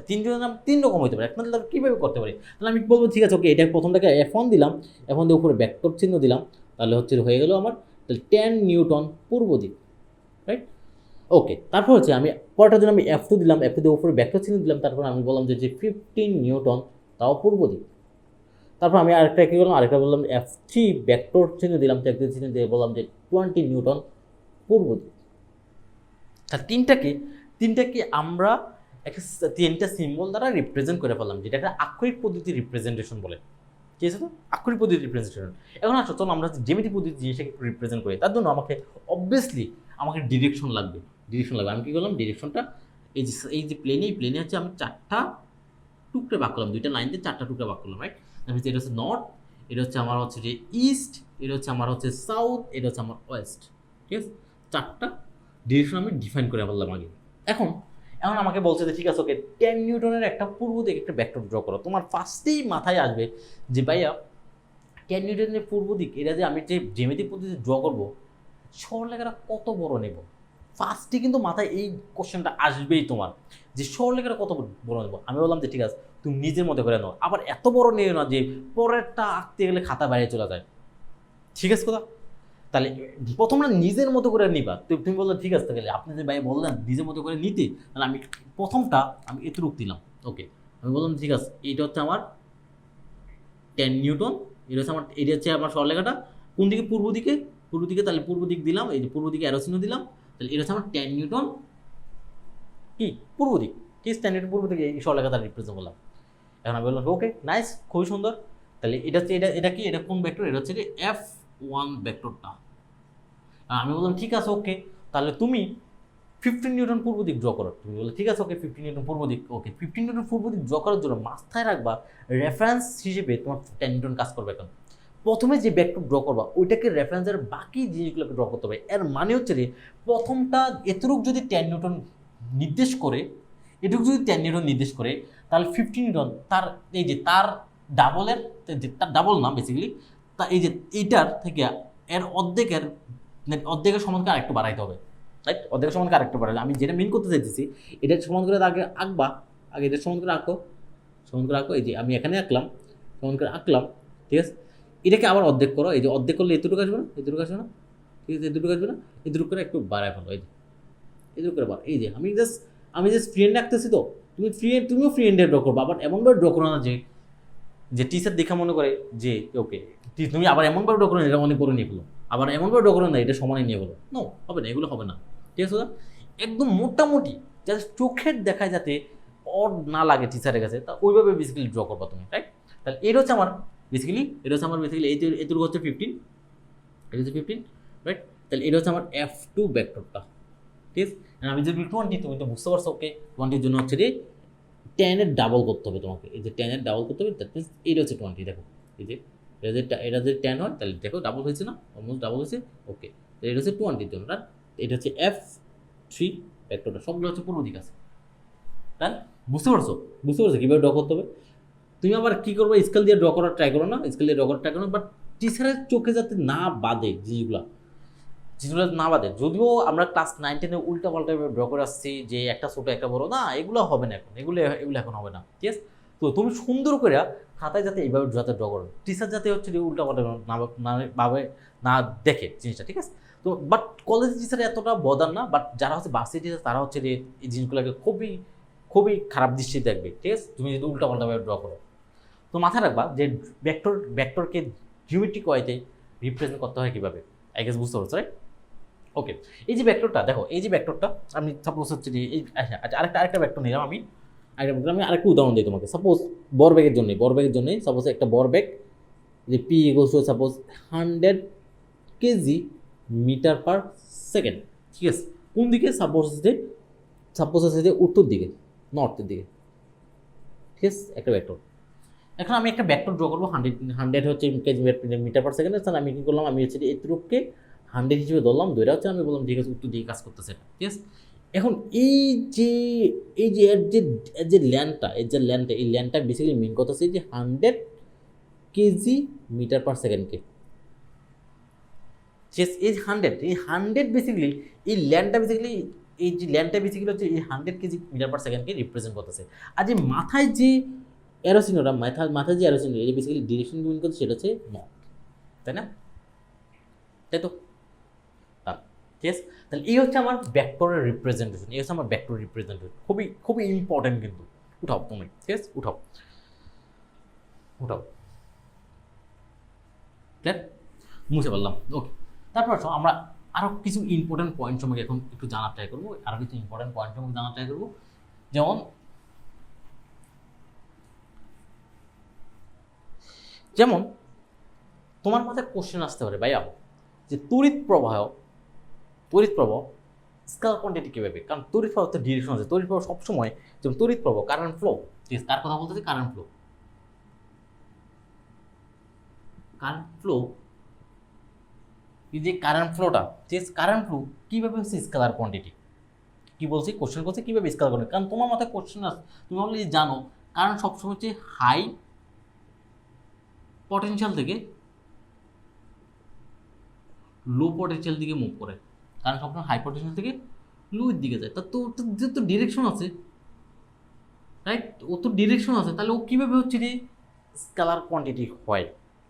তিনজনের নাম 3 রকম হতে পারে, একটা কীভাবে করতে পারি? তাহলে আমি বলবো ঠিক আছে ওকে, এটা প্রথমটাকে F1 দিলাম, F1 দিয়ে উপরে ভেক্টর চিহ্ন দিলাম, তাহলে হচ্ছে হয়ে গেল আমার তাহলে 10 নিউটন পূর্ব দিক, রাইট? ওকে, তারপর হচ্ছে আমি পরেরটার জন্য আমি F2 দিলাম, F2 দিয়ে উপরে ভেক্টর চিহ্ন দিলাম, তারপর আমি বললাম যে 15 নিউটন, তাও পূর্ব দিক। তারপর আমি আরেকটা কী করলাম, আরেকটা বললাম F3 ভেক্টর চিহ্ন দিলাম, ভেক্টর চিহ্ন দিয়ে বললাম যে 20 নিউটন পূর্ব দিক। তাহলে তিনটাকে আমরা তিনটা সিম্বল দ্বারা রিপ্রেজেন্ট করে ফেললাম, যেটা একটা আক্ষরিক পদ্ধতি রিপ্রেজেন্টেশন বলে। ঠিক আছে তো, আক্ষরিক পদ্ধতি রিপ্রেজেন্টেশন। এখন আসো চলো আমরা জ্যামিতি পদ্ধতি জিনিসটাকে রিপ্রেজেন্ট করি। তার জন্য অবভিয়াসলি আমাকে ডিরেকশন লাগবে। আমি কী করলাম, ডিরেকশনটা এই যে প্লেনে হচ্ছে আমি 4টা টুকরে ভাগ করলাম, 2টা লাইন দিয়ে 4টা টুকরে ভাগ করলাম, রাইট? এটা হচ্ছে নর্থ, এটা হচ্ছে আমার হচ্ছে যে ইস্ট, এটা হচ্ছে আমার হচ্ছে সাউথ, এটা হচ্ছে আমার ওয়েস্ট। ঠিক আছে, 4টা ডিরেকশন আমি ডিফাইন করে ফেললাম আগে। এখন আমাকে বলছে যে ঠিক আছে ওকে, 10 নিউটনের একটা পূর্ব দিকে একটা ভেক্টর ড্র করো। তোমার ফার্স্টেই মাথায় আসবে যে ভাইয়া 10 নিউটনের পূর্ব দিক, এটা যে আমি যে জ্যামিতিক পদ্ধতি ড্র করবো, সরলরেখাটা কত বড় নেব? ফার্স্টে কিন্তু মাথায় এই কোশ্চেনটা আসবেই তোমার, যে সরলরেখাটা কত বড় নেব। আমি বললাম যে ঠিক আছে তুমি নিজের মতো করে নাও, আবার এত বড় নিও না যে পরেরটা আঁকতে গেলে খাতা বাইরে চলে যায়। ঠিক আছে কথা? তাহলে প্রথমটা নিজের মতো করে নিবা। তুমি বললে ঠিক আছে, তাহলে আপনি যে ভাই বললেন নিজের মতো করে নিতে, তাহলে আমি প্রথমটা আমি এতটুক দিলাম। ওকে, আমি বললাম ঠিক আছে, এইটা হচ্ছে আমার 10 নিউটন, এটা হচ্ছে আমার সরলরেখাটা কোন দিকে? পূর্ব দিকে। তাহলে পূর্ব দিক দিলাম, এই যে পূর্ব দিকে অ্যারো চিহ্ন দিলাম, তাহলে এটা হচ্ছে আমার 10 নিউটন কি পূর্ব দিক। কি 10 নিউটন পূর্ব দিকে এই সরলরেখা দ্বারা রিপ্রেজেন্ট করলাম। এখন আমি বললাম ওকে নাইস, খুবই সুন্দর। তাহলে এটা হচ্ছে এটা কি, এটা কোন ভেক্টর? এটা হচ্ছে যে F1 ভেক্টরটা। আমি বললাম ঠিক আছে ওকে, তাহলে তুমি 15 নিউটন পূর্ব দিক ড্র করো। তুমি বলে ঠিক আছে ওকে, 15 নিউটন পূর্ব দিক। ওকে, 15 নিউটন পূর্ব দিক ড্র করার জন্য মাথায় রাখবা, রেফারেন্স হিসেবে তোমার 10 নিউটন কাজ করবে। এখন প্রথমে যে ভেক্টর ড্র করবা ওইটাকে রেফারেন্সের বাকি জিনিসগুলোকে ড্র করতে হবে। এর মানে হচ্ছে যে প্রথমটা এতটুকু যদি 10 নিউটন নির্দেশ করে, এটুকু যদি 10 নিউটন নির্দেশ করে, তাহলে 15 নিউটন তার এই যে তার ডাবলের, তার ডাবল না বেসিক্যালি, তা এই যে এইটার থেকে এর অর্ধেকের সমানকে আরেকটু বাড়াইতে হবে, রাইট? অর্ধেকের সমানকে আরেকটু বাড়াইলে আমি যেটা মিন করতে চাইতেছি, এটার সমান করে আগে আঁকবা, আগে এটার সমান করে আঁকো, এই যে আমি এখানে আঁকলাম, সমান করে আঁকলাম। ঠিক আছে, এটাকে আবার অর্ধেক করো, এই যে অর্ধেক করলে এতটুকু আসবে না, ঠিক আছে, এতটুকু আসবে না, এতটুকু করে একটু বাড়ায় ফেলো, এই যে এটুকু করে বাড়া। এই যে আমি জাস্ট ফ্রি হ্যান্ড আঁকতেছি, তো তুমিও ফ্রি হ্যান্ডে ড্র করবো। আবার এমনভাবে ড্র করো না যে টিচার দেখা মনে করে যে ওকে, তুমি আবার এমনভাবে ড্র করো না এটা অনেক বড় নিয়ে ফেলো, আবার এমনভাবে ড্র করো না এটা সমানে নিয়ে ফেলো। নো, হবে না, এগুলো হবে না। ঠিক আছে, একদম মোটামুটি জাস্ট চোখের দেখায় যাতে অড না লাগে টিচারের কাছে, তা ওইভাবে বেসিক্যালি ড্র করবা তুমি, রাইট? তাহলে এটা হচ্ছে আমার বেসিক্যালি এটুকু হচ্ছে 15, এটা হচ্ছে 15, রাইট? তাহলে এটা হচ্ছে আমার F2 ভেক্টরটা। ঠিক আছে, আমি যদি 20, তুমি তো বুঝতে পারছো। ওকে, 20 জন্য হচ্ছে যে 10 এর ডাবল করতে হবে তোমাকে, এই যে 10 এর ডাবল করতে হবে, দ্যাট মিনস এইটা হচ্ছে 20। দেখো এই যে এটা যদি 10 হয় তাহলে দেখো ডাবল হয়েছে না, অলমোস্ট ডাবল হয়েছে। ওকে, এটা হচ্ছে 20 জন্য, রাইট? এটা হচ্ছে F3 ভেক্টরটা, সবগুলো হচ্ছে পূর্ব দিক আছে, তাই বুঝতে পারছো কীভাবে ড্র করতে হবে। তুমি আবার কী করবো, স্কেল দিয়ে ড্র করার ট্রাই করো না, বাট টিচারের চোখে যাতে না বাদে জিনিসগুলো না বাদে। যদিও আমরা ক্লাস 9-10-এ উল্টা পাল্টা ড্র করে আসছি যে একটা ছোটো একটা বড়, না এগুলো হবে না এখন, এগুলো এখন হবে না। ঠিক আছে, তো তুমি সুন্দর করে খাতায় যাতে এইভাবে যাতে ড্র করো, টিচার যাতে হচ্ছে যে উল্টা পাল্টা ভাবে না দেখে জিনিসটা। ঠিক আছে, তো বাট কলেজ টিচার এতটা বদান না, বাট যারা হচ্ছে ভার্সিটি টিচার তারা হচ্ছে যে এই জিনিসগুলোকে খুবই খুবই খারাপ দৃষ্টি দেখবে। ঠিক আছে, তুমি যদি উল্টা পাল্টাভাবে ড্র করো। তো মাথায় রাখবা যে ভেক্টরকে জিওমেট্রিক ওয়েতে রিপ্রেজেন্ট করতে হয় কীভাবে, আই গেস বুঝতে পারছো, রাইট? ওকে, এই যে ভেক্টরটা দেখো, এই যে ভেক্টরটা আমি সাপোজ হচ্ছে যে এই আচ্ছা আরেকটা ভেক্টর নিলাম। আমি আরেকটা উদাহরণ দিই তোমাকে। সাপোজ বরবেগের জন্য সাপোজ একটা বরবেগ যে P equals to suppose 100 KG meter per second, ঠিক আছে? কোন দিকে? সাপোজ আছে যে উত্তর দিকে, নর্থের দিকে, ঠিক আছে? একটা ভেক্টর। এখন আমি একটা ভেক্টর ড্র করবো, 100 হচ্ছে কেজি মিটার পার সেকেন্ড। আমি কি করলাম, আমি হচ্ছে এতটুকুকে 100 হিসেবে ধরলাম, ধরে হচ্ছে আমি বললাম ঠিক আছে উত্তর দিকে কাজ করতেছে, ঠিক আছে? এখন যে এর যে ল্যান্ডটা, এই ল্যান্ডটা বেসিক্যালি মিন করতেছে যে 100 কেজি মিটার পার সেকেন্ডকে, এই হান্ড্রেড বেসিক্যালি এই যে ল্যান্ডটা বেসিক্যালি হচ্ছে এই 100 কেজি মিটার পার সেকেন্ডকে রিপ্রেজেন্ট করতেছে। আর যে মাথায় যে অ্যারোসিনোটা, মাথায় যে অ্যারোসিনো, এটা বেসিক্যালি ডিরেকশন মিন করতে, সেটা হচ্ছে নর্থ, তাই না? তাই তো? ঠিক আছে, তাহলে এই হচ্ছে আমার ভেক্টরের রিপ্রেজেন্টেশন, এই হচ্ছে আমার ভেক্টর রিপ্রেজেন্টেশন। খুবই খুবই ইম্পর্টেন্ট কিন্তু। উঠাও তুমি, ঠিক আছে? উঠাও ক্লিয়ার? মুছে পারলাম, ওকে। তারপর আমরা আরও কিছু ইম্পর্টেন্ট পয়েন্ট সম্পর্কে এখন একটু জানার ট্রাই করবো, আরও কিছু ইম্পর্টেন্ট পয়েন্ট সম্পর্কে জানার ট্রাই করবো। যেমন যেমন তোমার মাথায় কোশ্চেন আসতে পারে ভাইয়া যে তড়িৎ প্রবাহ স্কেলার কোয়ান্টিটি কীভাবে? কারণ তড়িৎ প্রবাহ তো ডিরেকশন আছে, তড়িৎ প্রবাহ সবসময়, যেমন তড়িৎ প্রবাহ কারেন্ট ফ্লো, ঠিক আছে? কার কথা বলতেছি? কারেন্ট ফ্লো, এই যে কারেন্ট ফ্লোটা, ঠিক আছে? কারেন্ট ফ্লো কীভাবে হচ্ছে স্কেলার কোয়ান্টিটি? কি বলছি? কোশ্চেন করছে কীভাবে স্কেলার কোয়ান্টিটি, কারণ তোমার মাথায় কোশ্চেন আসে, তুমি অলরেডি জানো কারেন্ট সবসময় হচ্ছে হাই পটেনশিয়াল থেকে লো পটেনশিয়াল দিকে মুভ করে, কারণ সবসময় হাই পটেনশিয়াল থেকে লোর দিকে যায়। তা তো যেহেতু ডিরেকশন আছে, রাইট? ও তো ডিরেকশন আছে, তাহলে ও কীভাবে হচ্ছে যে স্কেলার কোয়ান্টিটি হয়,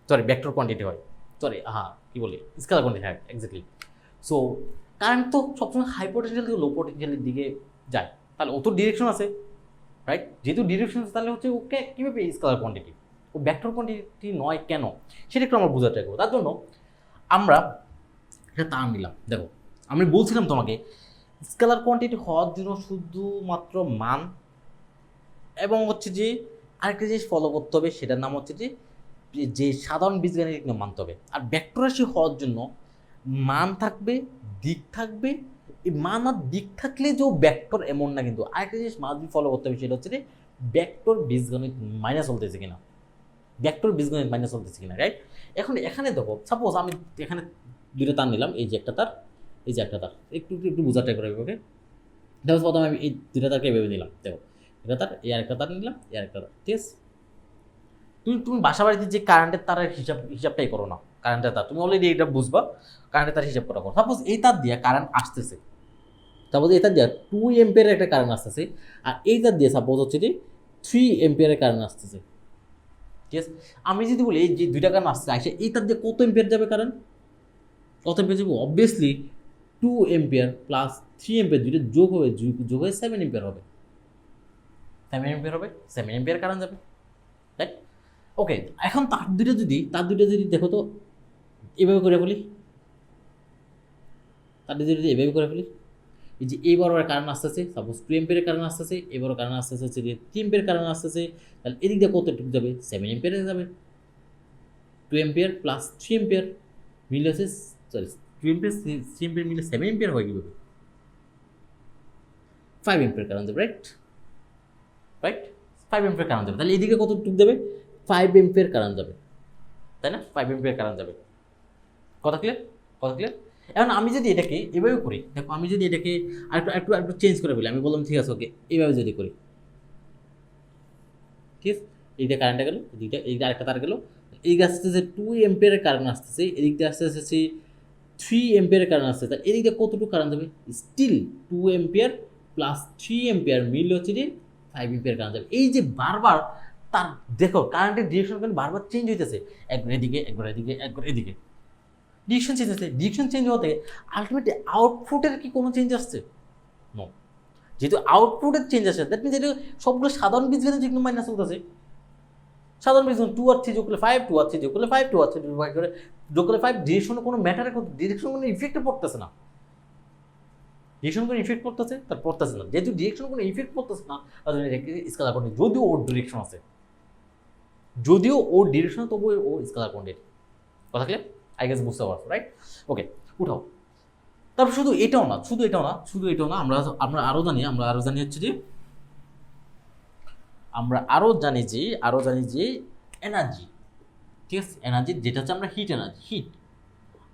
সরি ভেক্টর কোয়ান্টিটি হয়, সরি কী বলি, স্কেলার কোয়ান্টিটি, হ্যাঁ এক্স্যাক্টলি। সো কারেন্ট তো সবসময় হাই পটেনশিয়াল থেকে লো পটেনশিয়ালের দিকে যায়, তাহলে ও তো ডিরেকশন আছে, রাইট? যেহেতু ডিরেকশন আছে, তাহলে হচ্ছে ওকে কীভাবে স্কেলার কোয়ান্টিটি, ও ভেক্টর কোয়ান্টিটি নয় কেন, সেটা একটু আমরা বোঝার ট্রাই করবো। তার জন্য আমরা এটা টার্ম নিলাম। দেখো, আমি বলছিলাম তোমাকে স্কেলার কোয়ান্টিটি হওয়ার জন্য শুধুমাত্র মান এবং হচ্ছে যে আরেকটা জিনিস ফলো করতে হবে, সেটার নাম হচ্ছে যে সাধারণ বীজগাণিতিক নিয়ম মানতে হবে। আর ভেক্টর রাশি হওয়ার জন্য মান থাকবে, দিক থাকবে। এই মান আর দিক থাকলে যে ভেক্টর এমন না, কিন্তু আরেকটা জিনিস মাস্ট বি ফলো করতে হবে, সেটা হচ্ছে যে ভেক্টর বীজগণিত মাইনাস চলতেছে কিনা, রাইট? এখন এখানে দেখো, সাপোজ আমি এখানে দুটো তার নিলাম, এই যে একটা তার, এই যে একটা তার, একটু একটু বোঝার ট্রাই করে, ওকে? দেখো প্রথমে আমি এই দুটো তারকে ভেবে নিলাম, দেখো এটা তার, এই আরেকটা তার নিলাম, এই আরেকটা তার, ঠিক আছে? তুমি বাসা বাড়িতে যে কারেন্টের তারের হিসাবটাই করো না, কারেন্টের তার তুমি অলরেডি এটা বুঝবা, কারেন্টের তার হিসাব করা করো। সাপোজ এই তার দিয়ে কারেন্ট আসতেছে, সাপোজ এই তার দিয়ে 2 এম্পিয়ারের একটা কারেন্ট আসতেছে, আর এই তার দিয়ে সাপোজ হচ্ছে যে 3 এম্পিয়ারের কারেন্ট আসতেছে, ঠিক আছে? আমি যদি বলি এই যে দুইটা কারেন্ট আসছে, আসে এই তার দিয়ে কত এম্পিয়ার যাবে কারেন্ট, কত এম্পিয়ার যাবে? অবভিয়াসলি 2 এম্পিয়ার প্লাস 3 এম্পিয়ার দুইটা যোগ হয়ে 7 এম্পিয়ার হবে, 7 এম্পিয়ার কারেন্ট যাবে, রাইট? ওকে, এখন তার দুইটা যদি দেখো তো এভাবে করে ফেলি, এভাবে করে ফেলি, এই যে এই বড় কারেন্ট আসতেছে, সাপোজ 2 এম্পিয়ারের কারেন্ট আসতেছে, এই বড় কারেন্ট আসতেছে হচ্ছে যে 3 এম্পিয়ার কারেন্ট আসতেছে, তাহলে এদিক দিয়ে কতটুকু যাবে? 7 এম্পিয়ারে যাবে। 2 এম্পিয়ার প্লাস 3 এম্পিয়ার মিলে হচ্ছে, সরি 2 এম্পিয়ার 3 এম্পিয়ার মিলে 7 এম্পিয়ার হয় কীভাবে? 5 এম্পিয়ার কারেন্ট যাবে, রাইট? 5 এম্পিয়ার কারেন্ট যাবে, তাহলে এদিকে কতটুকু যাবে? 5 এম্পিয়ার কারেন্ট যাবে, তাই না? 5 এম্পিয়ার কারেন্ট যাবে। কথা ক্লিয়ার? এখন আমি যদি এটাকে এভাবে করি, দেখো আমি যদি এটাকে একটু চেঞ্জ করে বলি, আমি বললাম ঠিক আছে ওকে, এইভাবে যদি করি, ঠিক আছে? এইটা কারেন্টটা গেল, এইদিকে আরেকটা তার গেল, এই আসতেছে 2 এম্পিয়ারের কারেন্ট আসতেছে, এদিক দিয়ে আসতেছে 3 এম্পিয়ারের কারেন্ট আসছে, তাহলে এদিক দিয়ে কতটুকু কারেন্ট যাবে? স্টিল 2 এম্পিয়ার প্লাস 3 এম্পিয়ার মিল হচ্ছে যে 5 এম্পিয়ার কারেন্ট যাবে। এই যে বারবার তার দেখো কারেন্টের ডিরেকশন কিন্তু বারবার চেঞ্জ হইতেছে, একবার এদিকে একবার এদিকে একবার এদিকে, ডিরেকশন চেঞ্জ হতে আলটিমেটলি আউটপুটের কি কোনো চেঞ্জ আসছে? নো। যেহেতু আউটপুটের চেঞ্জ আসে, দ্যাট মিনস এটা সবগুলো সাধারণ বীজগণিত যেগুলো মাইনাস চলতেছে, সাধারণ বীজগণিত 2 আর 3 যোগ করলে 5, 2 আর 3 যোগ করলে 5, 2 আর 3 যোগ করলে 5, ডিরেকশনে কোনো ম্যাটারে, ডিরেকশন কোনো ইফেক্টে পড়তেছে না, ডিরেকশন কোনো ইফেক্ট পড়তেছে তার পড়তেছে না, যেহেতু ডিরেকশন কোনো ইফেক্ট পড়তেছে না, তাহলে এটাকে স্কেলার কোয়ান্টিটি, যদিও ওর ডিরেকশন আছে, যদিও ওর ডিরেকশন তবুও ও স্কেলার কোয়ান্টিটি। কথা ক্লিয়ার? আই গেস বুঝতে পারছো, রাইট? ওকে, উঠাও। তারপর শুধু এটাও না, আমরা আরও জানি হচ্ছে যে এনার্জি, ঠিক আছে? এনার্জি যেটা হচ্ছে আমরা হিট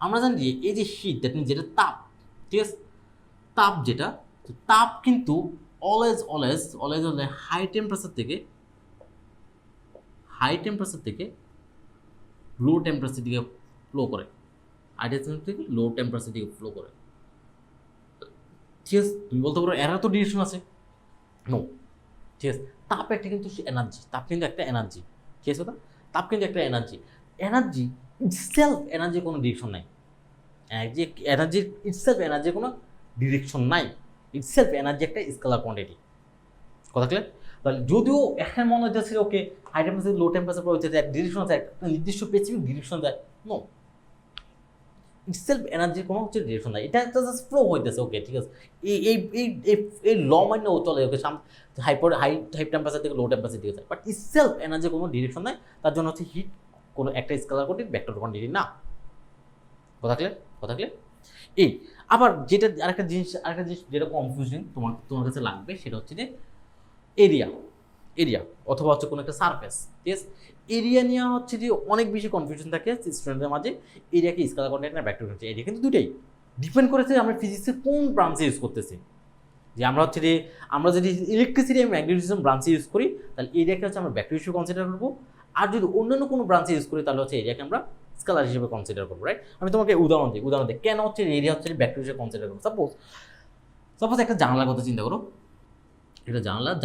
আমরা জানি যে এই যে হিট দ্যাট মিনস যেটা তাপ, ঠিক আছে? তাপ কিন্তু অলওয়েজ হাই টেম্পারেচার থেকে লো টেম্পারেচার দিকে ফ্লো করে, ঠিক আছে? তুমি বলতে পারো এরা তো ডিরেকশন আছে, নো, ঠিক আছে? তাপ কিন্তু একটা এনার্জি, ঠিক আছে? তাপ কিন্তু একটা এনার্জি ইটসেলফ কোনো ডিরেকশন নাই। এনার্জির কোনো ডিরেকশন নাই, ইটসেলফ এনার্জি একটা স্কেলার কোয়ান্টিটি। কথা ক্লিয়ার? তাহলে যদিও এখানে মনে হচ্ছে ওকে হাই টেম্পারেচার লো টেম্পারেচার প্রয়োজন এক ডিরেকশন আছে, একটা নির্দিষ্ট স্পেসিফিক ডিরেকশন দেয়, নো, ইটসেলফ এনার্জির কোনো হচ্ছে ডিরেকশন নাই, এটা একটা জাস্ট ফ্লো হইতেছে, ওকে, ঠিক আছে? এই ল মাইন্ড ও চলে, ওকে, হাই টেম্পারেচার থেকে লো টেম্পারেচার দিকে যায়, বাট ইটসেলফ এনার্জির কোনো ডিরেকশন নাই, তার জন্য হচ্ছে হিট কোনো একটা স্কেলার কোয়ান্টিটি ভেক্টর কোয়ান্টিটি না। কথা ক্লিয়ার? এই আবার আরেকটা জিনিস যেটা কনফিউজিং তোমার কাছে লাগবে, সেটা হচ্ছে যে এরিয়া অথবা হচ্ছে কোনো একটা সারফেস, ঠিক আছে? এরিয়া নিয়ে হচ্ছে যে অনেক বেশি কনফিউশন থাকে স্টুডেন্টদের মাঝে। এরিয়াকে স্কেলার কোয়ান্টিটি না ভেক্টর কোয়ান্টিটি, এরিয়া কিন্তু দুটোই ডিপেন্ড করেছে আমরা ফিজিক্সের কোন ব্রাঞ্চে ইউজ করতেছি। যে আমরা যদি ইলেকট্রিসিটি এবং ম্যাগনেটিজম ব্রাঞ্চে ইউজ করি, তাহলে এরিয়াকে হচ্ছে আমরা ভেক্টর হিসেবে কনসিডার করবো, আর যদি অন্যান্য কোনো ব্রাঞ্চে ইউজ করি তাহলে হচ্ছে এরিয়াকে আমরা স্কেলার হিসেবে কনসিডার করবো, রাইট? আমি তোমাকে উদাহরণ দিই কেন হচ্ছে এরিয়া হচ্ছে ভেক্টর হিসেবে কনসিডার করবো। সাপোজ একটা জানলার কথা চিন্তা করো, একটা জানলার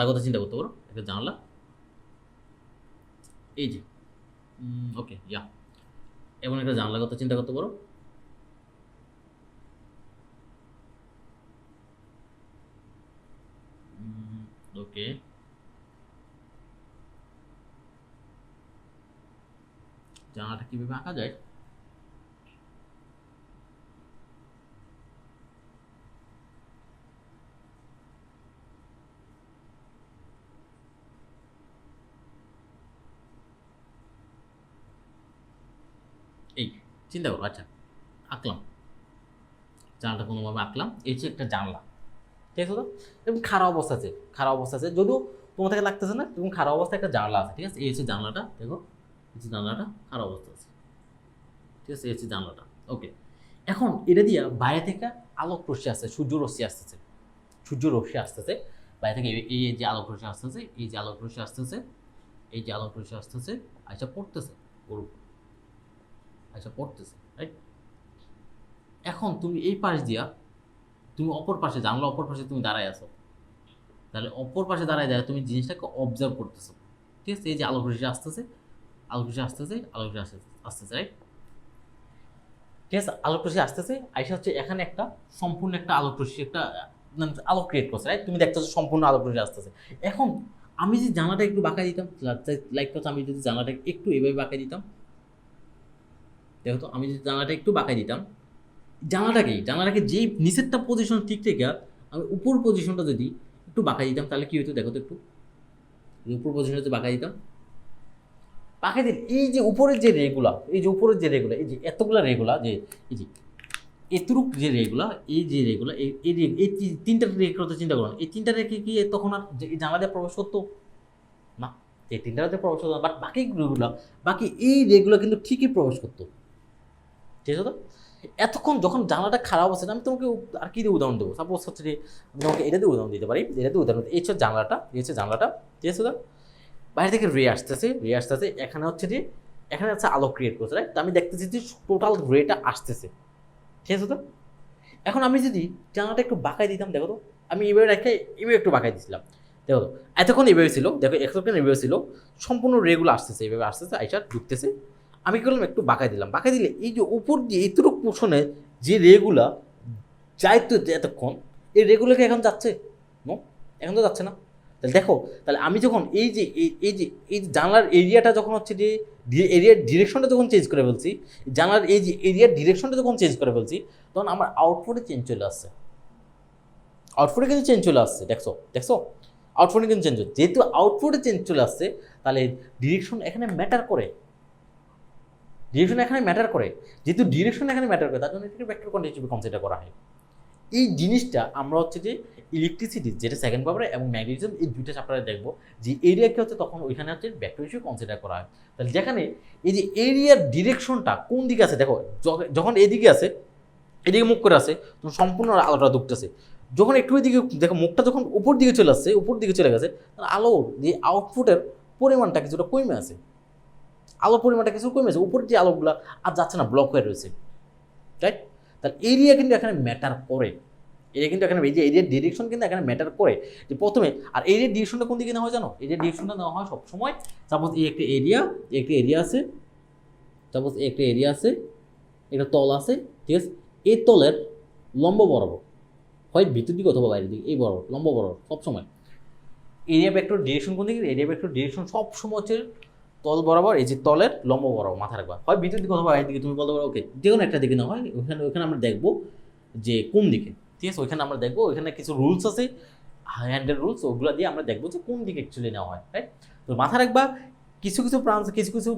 কথা চিন্তা করতে পারো, একটা জানলা, এই যে ওকে, এমন একটা জানলার কথা চিন্তা করতে পারো, ওকে, জানলাটা কিভাবে আঁকা যায়? এই চিন্তা করো, আচ্ছা আঁকলাম, জানলাটা কোনোভাবে আঁকলাম, এই যে একটা জানলা, ঠিক আছে? তো এবং খারাপ অবস্থা আছে, যদিও তোমার থেকে লাগতেছে না, এবং খারাপ অবস্থায় একটা জানলা আছে, ঠিক আছে? এই হচ্ছে জানলাটা, দেখো এই যে জানলাটা খারাপ অবস্থা আছে, ঠিক আছে? এই হচ্ছে জানলাটা, ওকে। এখন এটা দিয়া বাইরে থেকে আলোক রশ্মি আসছে, সূর্য রশ্মি আসতেছে বাইরে থেকে, এই যে আলোক রশ্মি আসতেছে, আচ্ছা পড়তেছে ওর উপর, রাইট? এখন তুমি এই পাশ দিয়া তুমি অপর পাশে, জানলা অপর পাশে তুমি দাঁড়ায় আছো, তাহলে অপর পাশে দাঁড়ায় তুমি জিনিসটাকে অবজার্ভ করতেছো, ঠিক আছে? এই যে আলোক রশ্মি আসতেছে, রাইট? ঠিক আছে, আলোক রশ্মি আসতেছে, আইসা হচ্ছে এখানে একটা সম্পূর্ণ একটা আলোক রশ্মি, একটা আলোক ক্রিয়েট করছে, রাইট? তুমি দেখতেছো সম্পূর্ণ আলোক রশ্মি আসতেছে। এখন আমি যদি জানলাটা একটু বাঁকাই দিতাম, লাইক কথা, আমি যদি জানলাটা একটু এভাবে বাঁকাই দিতাম, দেখো তো, আমি যদি জানলাটা একটু বাঁকাই দিতাম, জানলাটাকে যেই নিচেরটা পজিশন ঠিক থেকে আমি উপর পজিশনটা যদি একটু বাঁকাই দিতাম, তাহলে কি হতো দেখো তো, একটু উপর পজিশনটা যদি বাঁকাই দিতাম, এই যে উপরের যে রেগুলা, এই যে এতগুলা রেগুলা, যে এই যে এতটুক যে রেগুলা, এই তিনটা রের কথা চিন্তা করুন, এই তিনটা রেখে কি তখন আর এই জানলা দিয়ে প্রবেশ করতো না? এই তিনটাতে প্রবেশ করতো না, বাট বাকি এই রেগুলা কিন্তু ঠিকই প্রবেশ করতো, ঠিক আছে? তো এতক্ষণ যখন জানলাটা খারাপ আছে, আমি তোমাকে আর কি দিয়ে উদাহরণ দেবো? সাপোজ হচ্ছে যে আমি তোমাকে এটা দিয়ে উদাহরণ দিতে পারি, এই হচ্ছে জানলাটা, ঠিক আছে? বাইরে থেকে রে আসতেছে, এখানে হচ্ছে যে আলো ক্রিয়েট করছে, রাইট? তো আমি দেখতেছি যে টোটাল রেটা আসতেছে, ঠিক আছে? তো এখন আমি যদি জানলাটা একটু বাঁকাই দিতাম, দেখো তো, আমি এভাবে একটু বাঁকাই দিয়েছিলাম, দেখো তো, এতক্ষণ এভাবে ছিল, দেখো এতক্ষণ এভাবে ছিল, সম্পূর্ণ রেগুলো আসতেছে, এভাবে আইসা ঢুকতেছে, আমি কি করলাম, একটু বাঁকাই দিলে এই যে উপর দিয়ে এইটুকু পোষণে যে রেগুলা যাইতো এতক্ষণ, এই রেগুলাকে এখন যাচ্ছে? নো, এখন তো যাচ্ছে না। তাহলে দেখো, তাহলে আমি যখন এই যে জানলার এরিয়াটা যখন হচ্ছে যে এরিয়ার ডিরেকশনটা যখন চেঞ্জ করে ফেলছি, জানলার এই যে এরিয়ার ডিরেকশনটা যখন চেঞ্জ করে ফেলছি, তখন আমার আউটপুটে চেঞ্জ চলে আসছে, কিন্তু চেঞ্জ চলে আসছে, দেখছো? আউটপুটে কিন্তু চেঞ্জ হচ্ছে, যেহেতু আউটপুটে চেঞ্জ চলে আসছে তাহলে ডিরেকশন এখানে ম্যাটার করে, ডিরেকশন এখানে ম্যাটার করে, যেহেতু ডিরেকশন এখানে ম্যাটার করে তার জন্য এটাকে ভেক্টর কোয়ান্টিটি কনসিডার করা হয়। এই জিনিসটা আমরা হচ্ছে যে ইলেকট্রিসিটি যেটা সেকেন্ড পাওয়ার এবং ম্যাগনেটিজম এই দুইটা চ্যাপ্টারে দেখবো যে এরিয়াকে হচ্ছে তখন ওইখানে হচ্ছে ভেক্টর হিসেবে কনসিডার করা হয়। তাহলে যেখানে এই যে এরিয়ার ডিরেকশনটা কোন দিকে আছে দেখো, যখন এদিকে আছে, এদিকে মুখ করে আছে তখন সম্পূর্ণ আলোটা ঢুকতেছে, যখন একটু এদিকে দেখো মুখটা যখন উপর দিকে চলে আসছে, উপর দিকে চলে গেছে, আলো যে আউটপুটের পরিমাণটা কিছুটা কমে আছে, আলোর পরিমাণটা কিছু কমে আছে, উপরের যে আলোগুলো আর যাচ্ছে না, ব্লক হয়ে রয়েছে, রাইট? তাহলে এরিয়া কিন্তু এখানে ম্যাটার করে, এরিয়া কিন্তু এখানে এই যে এরিয়ার ডিরেকশন কিন্তু এখানে ম্যাটার করে যে প্রথমে। আর এরিয়ার ডিরেকশনটা কোন দিকে নেওয়া হয় জানো? এরিয়ার ডিরেকশনটা নেওয়া হয় সবসময়, সাপোজ এই একটা এরিয়া আছে, সাপোজ একটা এরিয়া আছে, একটা তল আছে, ঠিক আছে, এই তলের লম্ব বরাবর, হয় ভিতর দিকে অথবা বাইরের দিকে, এই বরাবর লম্ব বরাবর সবসময় এরিয়া ভেক্টর ডিরেকশন কোন দিকে? এরিয়া ভেক্টর ডিরেকশন সবসময় হচ্ছে তল বরাবর, এই যে তলের লম্ব বরাবর মাথা রাখবা, হয় ভিতর দিকে অথবা বাইরের দিকে, তুমি বলতে পারো ওকে যে কোনো একটা দিকে না হয়, ওইখানে আমরা দেখবো যে কোন দিকে, ঠিক আছে, ওইখানে আমরা দেখবো, ওইখানে কিছু রুলস আছে, হ্যান্ডেল রুলস, ওগুলো দিয়ে আমরা দেখবো যে কোন দিকে অ্যাকচুয়ালি নেওয়া হয়, রাইট? তো মাথা রাখবা কিছু কিছু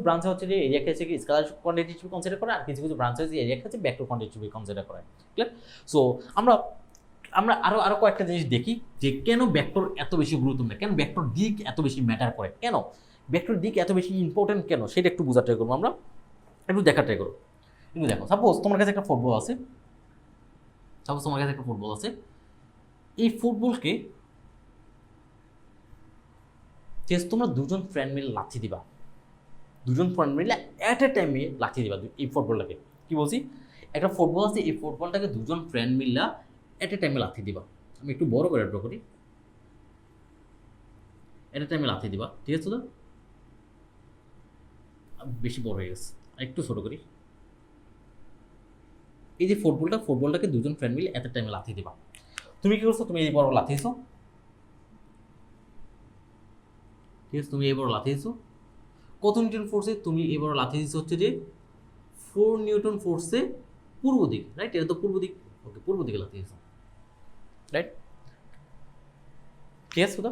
ব্রাঞ্চ হচ্ছে যে এরিয়াকে হচ্ছে কি স্কেলার কোয়ান্টিটি হিসেবে কনসিডার করে, আর কিছু ব্রাঞ্চ হচ্ছে এরিয়াকে হচ্ছে ভেক্টর কোয়ান্টিটি হিসেবে কনসিডার করে, ক্লিয়ার? সো আমরা আমরা আরো কয়েকটা জিনিস দেখি যে কেন ভেক্টর এত বেশি গুরুত্বপূর্ণ, কেন ভেক্টর দিক এত বেশি ম্যাটার করে, কেন ভেক্টর দিক এত বেশি ইম্পর্টেন্ট, কেন সেটা একটু বোঝার ট্রাই করবো, আমরা একটু দেখার ট্রাই করবো। কিন্তু দেখো সাপোজ তোমার কাছে একটা ফুটবল আছে, এই ফুটবলকে তোমরা দুজন ফ্রেন্ড মিলে লাথি দিবা, দুজন ফ্রেন্ড মিলে অ্যাট এ টাইমে লাথি দিবা এই ফুটবলটাকে। কি বলছি? একটা ফুটবল আছে, এই ফুটবলটাকে দুজন ফ্রেন্ড মিলে অ্যাট এ টাইমে লাথি দিবা। আমি একটু বড় করে ড্র করি, অ্যাট এ টাইমে লাথি দিবা, ঠিক আছে? তো বেশি বড় হয়ে গেছে, একটু ছোট করি। এই যে ফুটবলটাকে দুজন ফ্রেন্ড মিলে অ্যাট এ টাইমে লাথি দিবা। তুমি কি করছো? তুমি এই বড় লাথি দিছো, ঠিক আছে, তুমি এই বড় লাথি দিছো কত নিউটন ফোর্সে? তুমি এই বড় লাথি দিছো হচ্ছে যে 4 নিউটন ফোর্সে পূর্ব দিক, রাইট? এটা তো পূর্ব দিক, ওকে, পূর্ব দিকে লাথি দিছো, রাইট? ঠিক আছে? তো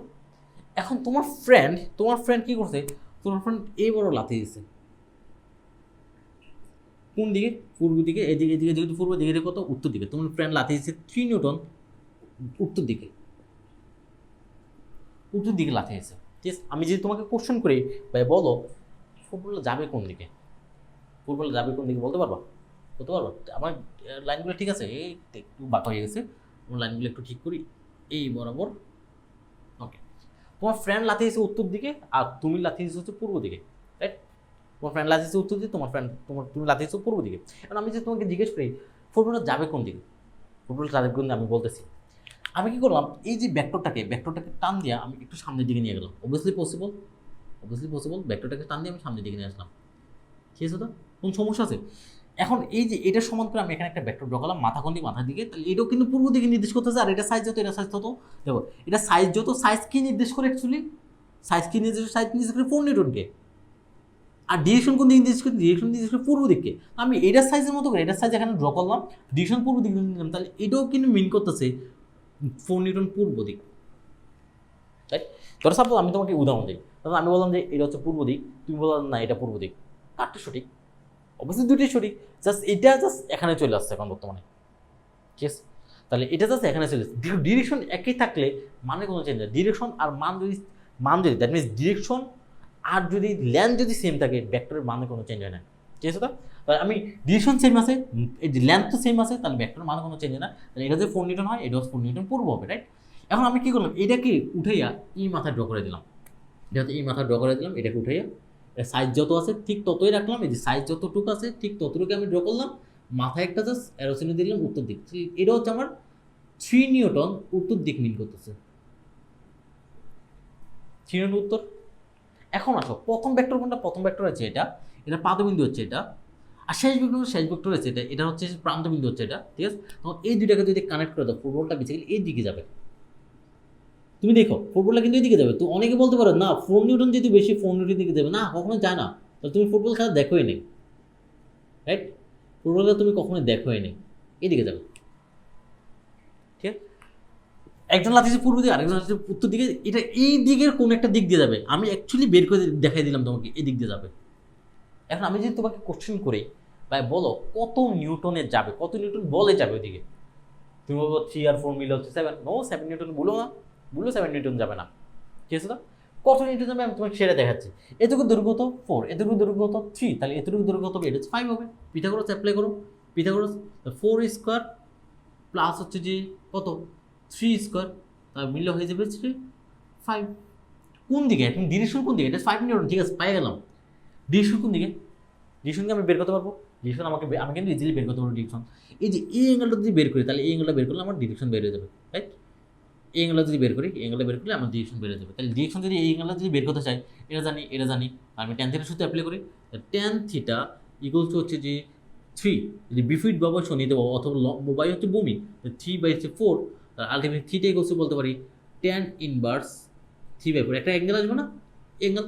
এখন তোমার ফ্রেন্ড কি করছে? তোমার ফ্রেন্ড এই বড় লাথি দিছে কোন দিকে? পূর্ব দিকে, এদিকে যেহেতু পূর্ব দিকে, কত? উত্তর দিকে। তোমার ফ্রেন্ড লাথি দিচ্ছে 3 নিউটন উত্তর দিকে, লাথি দিচ্ছে, ঠিক আছে? আমি যদি তোমাকে কোশ্চেন করি, ভাই বলো ফুটবলটা যাবে কোন দিকে, বলতে পারবা? আমার লাইনগুলো ঠিক আছে? এই একটু বাঁকা হয়ে গেছে, আমার লাইনগুলো একটু ঠিক করি, এই বরাবর, ওকে। তোমার ফ্রেন্ড লাথি দিচ্ছে উত্তর দিকে আর তুমি লাথি দিচ্ছে হচ্ছে পূর্ব দিকে, রাইট? তোমার ফ্রেন্ড লাথি দিচ্ছে উত্তর দিকে, তুমি লাথি দিচ্ছ পূর্ব দিকে। কারণ আমি যদি তোমাকে জিজ্ঞেস করি ফুটবলটা যাবে কোন দিকে, আমি বলতেছি, আমি কি করলাম? এই যে ভেক্টরটাকে টান দিয়ে আমি একটু সামনের দিকে নিয়ে গেলাম। অবভিয়াসলি পসিবল, ভেক্টরটাকে টান দিয়ে আমি সামনের দিকে নিয়ে আসলাম, ঠিক আছে? তো কোন সমস্যা আছে? এখন এই যে এটা সমান করে আমি এখানে একটা ভেক্টর ড্র করলাম মাথা কোন দিকে? মাথার দিকে। তাহলে এটাও কিন্তু পূর্ব দিকে নির্দেশ করতেছে, আর এটা সাইজ যত, দেখো এটা সাইজ কি নির্দেশ করে অ্যাকচুয়ালি? সাইজ নির্দেশ করে 4 নিউটনকে। আর ডিরেকশন কোন দিকে নির্দেশ করে? ডিরেকশন নির্দেশ করে পূর্ব দিকে। আমি এটার সাইজের মতো করে এটার সাইজ এখানে ড্র করলাম, ডিরেকশন পূর্ব দিকে নিলাম, তাহলে এটাও কিন্তু মিন করতেছে 4 নিউটন পূর্ব দিক, রাইট? ধরো সাপোজ আমি তোমাকে উদাহরণ দিই, তখন আমি বললাম যে এটা হচ্ছে পূর্ব দিক, তুমি বললাম না এটা পূর্ব দিক, কারটা সঠিক? অবশ্যই দুটোই সঠিক, এটা এখানে চলে আসছে এখন বর্তমানে, ঠিক আছে? তাহলে এটা এখানে চলে আসছে। ডিরেকশন একই থাকলে মানে কোনো চেঞ্জ হয়, ডিরেকশন আর মান যদি দ্যাট মিনস ডিরেকশন আর যদি ল্যান্ড যদি সেম থাকে, ভেক্টরের মানে কোনো চেঞ্জ হয় না, ঠিক আছে? তো তাহলে আমি ডিরেকশন সেম আছে, এই যে ল্যান্ড তো সেম আছে, তাহলে ভেক্টরের মানে কোনো চেঞ্জ হয় না। তাহলে এটা যে 4 নিউটন হয়, এটা 4 নিউটন পূর্ব হবে, রাইট? এখন আমি কি করলাম? এটাকে উঠাইয়া এই মাথায় ড্র করে দিলাম, এটাকে উঠাইয়া সাইজ যত আছে ঠিক ততই রাখলাম, এই যে সাইজ যতটুকু আছে ঠিক ততটুকু আমি ড্র করলাম, মাথায় একটা জাস্ট অ্যারো চিহ্ন দিলাম উত্তর দিক। এটা হচ্ছে আমার 3 নিউটন উত্তর দিক মিন করতেছে, 3 নিউটন উত্তর। এখন আসো প্রথম ভেক্টর কোনটা? প্রথম ভেক্টর আছে এটা পাদবিন্দু হচ্ছে এটা, আর শেষ ভেক্টর আছে এটা হচ্ছে প্রান্তবিন্দু হচ্ছে এটা, ঠিক আছে? তখন এই দুইটাকে যদি কানেক্ট করে দাও, ফুটবলটা বেসিক্যালি এই দিকে যাবে। তুমি দেখো ফুটবলটা কিন্তু এদিকে যাবে। তো অনেকে বলতে পারো না 4 নিউটন যেহেতু বেশি 4 নিউটন দিকে যাবে, না, কখনো যায় না। তাহলে তুমি ফুটবল খেলা দেখোই নেই, রাইট? ফুটবল খেলা তুমি কখনোই দেখোই নেই, এদিকে যাবে, ঠিক আছে? একজন লাথি দিচ্ছে পূর্ব দিকে, আরেকজন লাথি দিচ্ছে উত্তর দিকে, এটা এই দিকের কোন একটা দিক দিয়ে যাবে। আমি অ্যাকচুয়ালি বের করে দেখাই দিলাম তোমাকে এই দিক দিয়ে যাবে। এখন আমি যদি তোমাকে কোশ্চেন করি ভাই বলো কত নিউটনের যাবে, কত নিউটন বলে যাবে ওইদিকে, তুমি বলবো 3 আর 4 মিলে হচ্ছে 7, নো 7 নিউটন বলো না, বললো 7 নিউটন যাবে না, ঠিক আছে? তো কত নিউটন যাবে আমি তোমাকে সেটা দেখাচ্ছি। এতটুকু দৈর্ঘ্য তো 4, এতটুকু দৈর্ঘ্য তো 3, তাহলে এতটুকু দৈর্ঘ্য তো এটা 5 হবে। পিথাগোরাস অ্যাপ্লাই করো, পিথাগোরাস 4 স্কোয়ার প্লাস হচ্ছে যে কত 3 স্কোয়ার, তার মিললে হয়ে যাবে 5। কোন দিকে তুমি ডিরেকশন কোন দিকে, এটা 5 নিউটন, ঠিক আছে পাই গেলাম। ডিরেকশন কোন দিকে, ডিরেকশনকে আমি বের করতে পারবো, ডিরেকশন আমি কিন্তু ইজিলি বের করতে পারবো ডিরেকশন। এই যে এই অ্যাঙ্গেলটা যদি বের করি তাহলে এই অ্যাঙ্গেলটা বের করলে আমার ডিরেকশন বের হয়ে যাবে, রাইট? এই অ্যাঙ্গেলটা যদি বের করি, এই অ্যাঙ্গেলটা বের করলে আমার ডিরেকশন বের হয়ে যাবে। তাহলে ডিরেকশন যদি এই অ্যাঙ্গেলটা যদি বের করতে চাই, এটা জানি এটা জানি, আমি ট্যান থিটার সূত্র অ্যাপ্লাই করি, ট্যান থিটা ইকুয়ালস টু হচ্ছে যে 3, যদি বিপরীত বাবা নিতে পাবো, অথবা বাই হচ্ছে ভূমি 3/4, তার আলটিমেট থিটা ইকুয়ালস টু বলতে পারি ট্যান ইনভার্স 3/4। একটা অ্যাঙ্গেল আসবে না, অ্যাঙ্গেল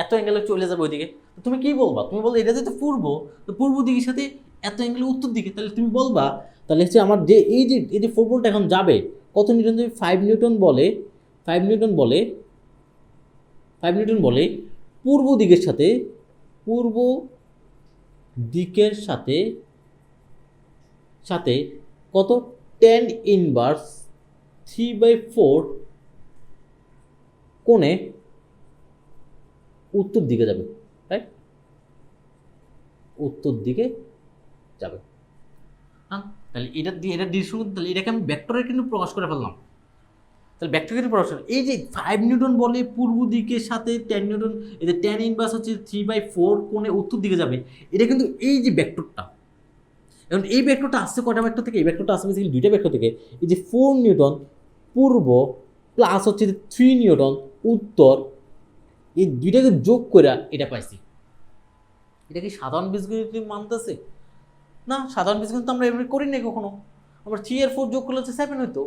এত অ্যাঙ্গেলে চলে যাবে ওইদিকে। তো তুমি কি বলবা, তুমি বলবে এটা যেহেতু পূর্ব, তো পূর্ব দিকের সাথে এত অ্যাঙ্গেলে উত্তর দিকে, তাহলে তুমি বলবা তাহলে হচ্ছে আমার যে এই যে 4 ভোল্ট এখন যাবে কত নিউটন, যদি 5 নিউটন বলে, 5 নিউটন বলে 5 নিউটন বলে পূর্ব দিকের সাথে, পূর্ব দিকের সাথে সাথে কত tan ইনভার্স 3/4 কোণে উত্তর দিকে যাবে, রাইট? উত্তর দিকে যাবে। হ্যাঁ, তাহলে এটা দিয়ে এটা ডিরেকশন, তাহলে এটাকে আমি ভেক্টরে কিন্তু প্রকাশ করে ফেললাম। তাহলে ভেক্টর কিন্তু প্রকাশ করে, এই যে 5 নিউটন বলে পূর্ব দিকের সাথে 10 নিউটন, এই যে tan ইনভার্স হচ্ছে 3/4 কোণে উত্তর দিকে যাবে, এটা কিন্তু এই যে ভেক্টরটা। এখন এই ভেক্টরটা আসছে কয়টা ভেক্টর থেকে, এই ভেক্টরটা আসছে বেসিক্যালি দুইটা ভেক্টর থেকে। এই যে 4 নিউটন পূর্ব প্লাস হচ্ছে 3 নিউটন উত্তর, এই দুইটাকে যোগ করে এটা পাইছি। এটা কি সাধারণ বীজগণিত মানতেছে না? সাধারণ বীজগণিত তো আমরা এভাবে করি নাই কখনো। আমরা 3 আর 4 যোগ করলে হচ্ছে 7 হইতো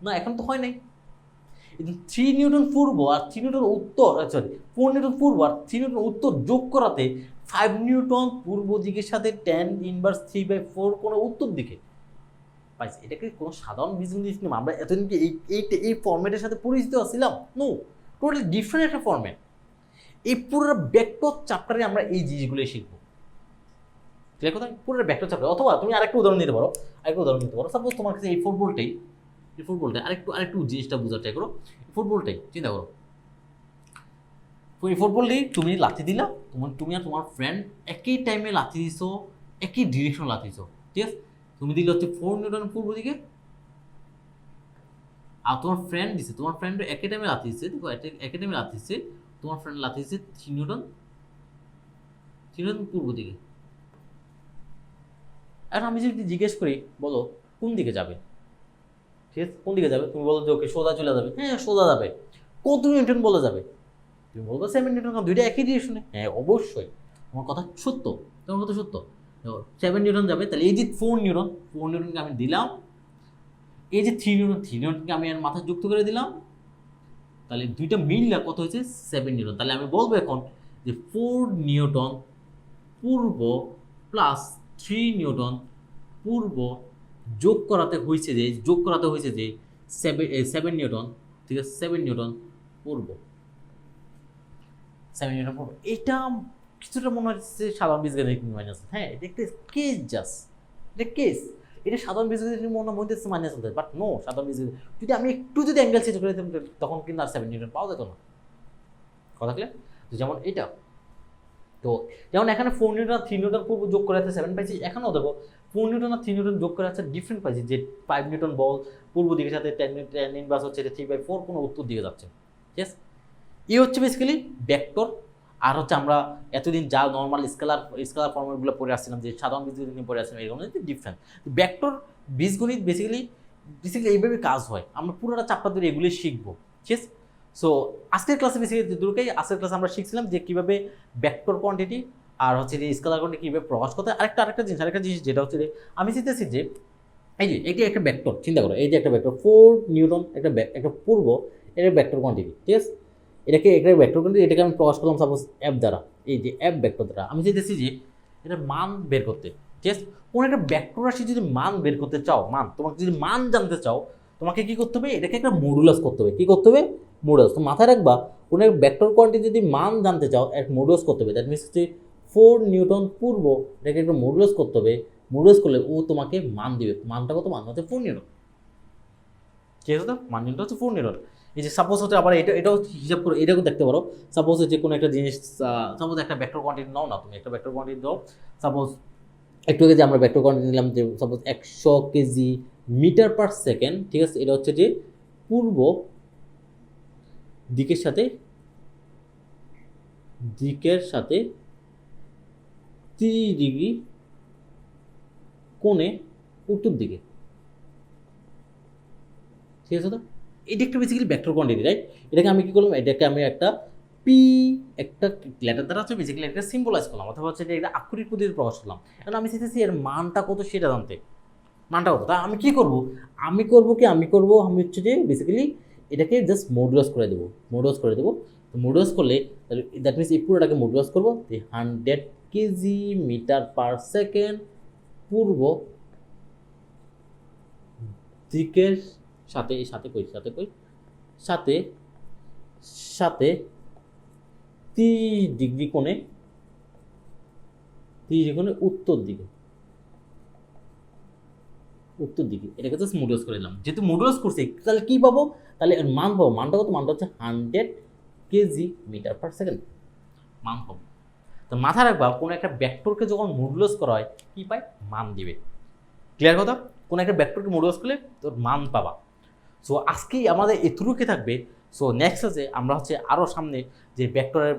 না, এখন তো হয় নাই। 3 নিউটন পূর্ব আর 3 নিউটন উত্তর, সরি 4 নিউটন পূর্ব আর 3 নিউটন উত্তর যোগ করাতে 5 নিউটন পূর্ব দিকের সাথে tan ইনভার্স 3/4 কোনো উত্তর দিকে পাইছি। এটা কি কোনো সাধারণ বীজগণিত নিয়ম? আমরা এতদিন কি এই ফরম্যাটের সাথে পরিচিত ছিলাম? নো, টোটালি ডিফারেন্ট একটা ফরম্যাট। এই পুরো ভেক্টর চ্যাপ্টারে আমরা এই জিনিসগুলোই শিখবো, ক্লিয়ার কথা? পুরো ভেক্টর চ্যাপ্টার। অথবা তুমি আরেকটা উদাহরণ নিতে পারো, সাপোজ তোমার কাছে এই 4 ভোল্টেই, আরেকটু জিনিসটা বোঝার ট্রাই করো। 4 ভোল্টেই চিন্তা করো, এই 4 ভোল্টেই তুমি লাথি দিলা, তুমি আর তোমার ফ্রেন্ড একই টাইমে লাথি দিছো, একই ডিরেকশন লাথি দিছো, ঠিক আছে? তুমি দিলে হচ্ছে 4 নিউটন পূর্ব দিকে, আর তোমার ফ্রেন্ড দিছে, তোমার ফ্রেন্ড একই টাইমে লাথি দিচ্ছে, দেখো একই টাইমে লাথি দিচ্ছে, তোমার ফ্রেন্ড লাথি দিচ্ছে 3 নিউটন পূর্ব দিকে। এখন আমি যদি জিজ্ঞেস করি বলো কোন দিকে যাবে, ঠিক আছে? কোন দিকে যাবে? তুমি বলো যে ওকে সোজা চলে যাবে, হ্যাঁ সোজা যাবে। কত নিউটন বলে যাবে? তুমি বলবো 7 নিউটন, দুইটা একই ডিরেকশনে। হ্যাঁ অবশ্যই, তোমার কথা সত্য, তোমার কথা সত্য। 7 নিউটন যাবে, তাহলে এই যে 4 নিউটনকে আমি দিলাম, এই যে 3 নিউটনকে আমি আর মাথায় যুক্ত করে দিলাম, তাহলে দুইটা মিললে কত হয়েছে 7 নিউটন। তাহলে আমি বলবো এখন যে 4 নিউটন পূর্ব প্লাস 3 নিউটন পূর্ব যোগ করাতে হয়েছে যে 7 নিউটন, ঠিক আছে? 7 নিউটন পূর্ব, 7 নিউটন পূর্ব। এটা কিছুটা মনে হচ্ছে সাধারণ বীজগণিত মাইনাস, হ্যাঁ এটা একটা কেস, জাস্ট এটা কেস। এটা সাধারণ বীজগণিত মনে হচ্ছে মাইনাস হতে, বাট নো, সাধারণ বীজগণিত যদি আমি একটু যদি অ্যাঙ্গেল চেঞ্জ করে দিতাম তখন কিন্তু আর 7 নিউটন পাওয়া যেত না, কথা ক্লিয়ার? যেমন এটা, তো যেমন এখানে 4 নিউটন আর 3 নিউটন পূর্ব যোগ করে আছে 7 পাইছি, এখানেও দেখো 4 নিউটন আর 3 নিউটন যোগ করে আছে ডিফারেন্ট পাইছি, যে 5 নিউটন বল পূর্ব দিকের সাথে 10 ইনভার্স হচ্ছে 3/4 কোনো উত্তর দিকে যাচ্ছে, ঠিক আছে? এই হচ্ছে বেসিক্যালি ভেক্টর। আর হচ্ছে আমরা এতদিন যা নর্মাল স্কেলার ফর্মুলাগুলো পড়ে আসছিলাম, যে সাধারণ বীজগণিত নিয়ে পড়ে আসছিলাম, এরকম ডিফারেন্ট। ভেক্টর বীজগণিত বেসিক্যালি এইভাবে কাজ হয়, আমরা পুরোটা চাপ্টার ধরে এগুলোই শিখবো, ঠিক আছে? সো আজকের ক্লাসে বেসিক্যালি দুটোকেই, আজকের ক্লাসে আমরা শিখছিলাম যে কীভাবে ভেক্টর কোয়ান্টিটি আর হচ্ছে যে স্কেলার কোয়ান্টিটি কীভাবে প্রকাশ করতে হয়। আরেকটা জিনিস যেটা হচ্ছে যে আমি চিন্তেছি যে এই যে এটি একটা ভেক্টর, চিন্তা করো এই যে একটা ভেক্টর 4 নিউটন একটা পূর্ব, এটা ভেক্টর কোয়ান্টিটি, ঠিক আছে? একটা ভেক্টর কোয়ান্টিটি, এটাকে আমি প্রকাশ করলাম সাপোজ এফ দ্বারা, এই যে এফ ভেক্টর দ্বারা আমি চাইতেছি যে এটার মান বের করতে, ঠিক আছে? কোনো একটা ভেক্টর রাশি যদি মান বের করতে চাও, তোমাকে যদি মান জানতে চাও, তোমাকে কি করতে হবে, এটাকে একটা মডুলাস করতে হবে। কি করতে হবে? মডুলাস। তো মাথায় রাখবা, কোনো একটা ভেক্টর কোয়ান্টিটি যদি মান জানতে চাও, এক মডুলাস করতে হবে। দ্যাট মিনস হচ্ছে 4 নিউটন পূর্ব, এটাকে একটা মডুলাস করতে হবে। মডুলাস করলে ও তোমাকে মান দিবে। মানটা কত? মান হচ্ছে 4 নিউটন। ঠিক আছে? তো মান নিউটন হচ্ছে 4 নিউটন। এই যে সাপোজ হচ্ছে আবার এটাও হিসাব করে এটাও দেখতে পারো। সাপোজ হচ্ছে কোনো একটা জিনিস, সাপোজ একটা ভেক্টর কোয়ান্টিটি নাও না, তুমি একটা ভেক্টর কোয়ান্টিটি দাও। সাপোজ একটু আগে যে আমরা ভেক্টর কোয়ান্টিটি নিলাম, যে suppose 100 KG meter per second. ঠিক আছে? এটা হচ্ছে যে পূর্ব দিকের সাথে 30 ডিগ্রি কোণে উত্তর দিকে। ঠিক আছে? তো এটা একটা বেসিক্যালি ভেক্টর কোয়ান্টিটি, রাইট? এটাকে আমি কি করলাম, এটাকে আমি একটা পি, একটা লেটার দ্বারা হচ্ছে বেসিক্যালি একটা সিম্বলাইজ করলাম, অথবা হচ্ছে এটা আক্ষরিক পদ্ধতিতে প্রকাশ করলাম। এখন আমি চাইতেছি এর মানটা কত সেটা জানতে। মানটা কত? তা আমি কি করব, আমি হচ্ছে যে বেসিক্যালি এটাকে জাস্ট মডুলাস করে দেবো। তো মডুলাস করলে তাহলে দ্যাট মিনস এই পুরোটাকে মডুলাস করবো। 100 কেজি মিটার পার সেকেন্ড পূর্ব দিকের সাথে সাথে 30 ডিগ্রি কোণে উত্তর দিকে। এটাকে জাস্ট মডুলাস করে দিলাম। যেহেতু মডুলাস করছি, তাহলে কি পাবো? তাহলে এর মান পাবো। মানটা কত? মানটা হচ্ছে 100 কেজি মিটার পার সেকেন্ড মান পাবো। তো মাথায় রাখবা, কোনো একটা ভেক্টরকে যখন মডুলাস করা হয় কি পায়? মান দিবে। ক্লিয়ার কথা? কোনো একটা ভেক্টরকে মডুলাস করলে তোর মান পাবা। সো আজকেই আমাদের এতটুকু থাকবে। সো নেক্সট আছে আমরা হচ্ছে আরও সামনে যে ভেক্টরের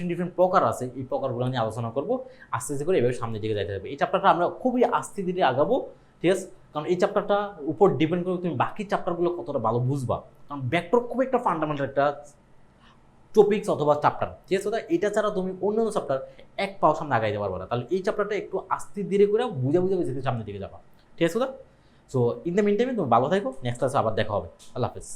ডিফারেন্ট প্রকার আছে, এই প্রকারগুলো নিয়ে আলোচনা করবো। আস্তে আস্তে করে এভাবে সামনের দিকে যাইতে হবে। এই চ্যাপ্টারটা আমরা খুবই আস্তে ধীরে আগাবো। ঠিক আছে? কারণ এই চ্যাপ্টারটা উপর ডিপেন্ড করে তুমি বাকি চ্যাপ্টারগুলো কতটা ভালো বুঝবা। কারণ ভেক্টর খুব একটা ফান্ডামেন্টাল একটা টপিক্স অথবা চ্যাপ্টার। ঠিক আছে? এটা ছাড়া তুমি অন্যান্য চ্যাপ্টার এক পাও সামনে আগাইতে পারবে না। তাহলে এই চ্যাপ্টারটা একটু আস্তে ধীরে করে বুঝে সামনের দিকে যাবা। ঠিক আছে? সো ইন দ্য মিন টাইমে তুমি ভালো থাকো। নেক্সট ক্লাসে আবার দেখা হবে। আল্লাহ হাফেজ।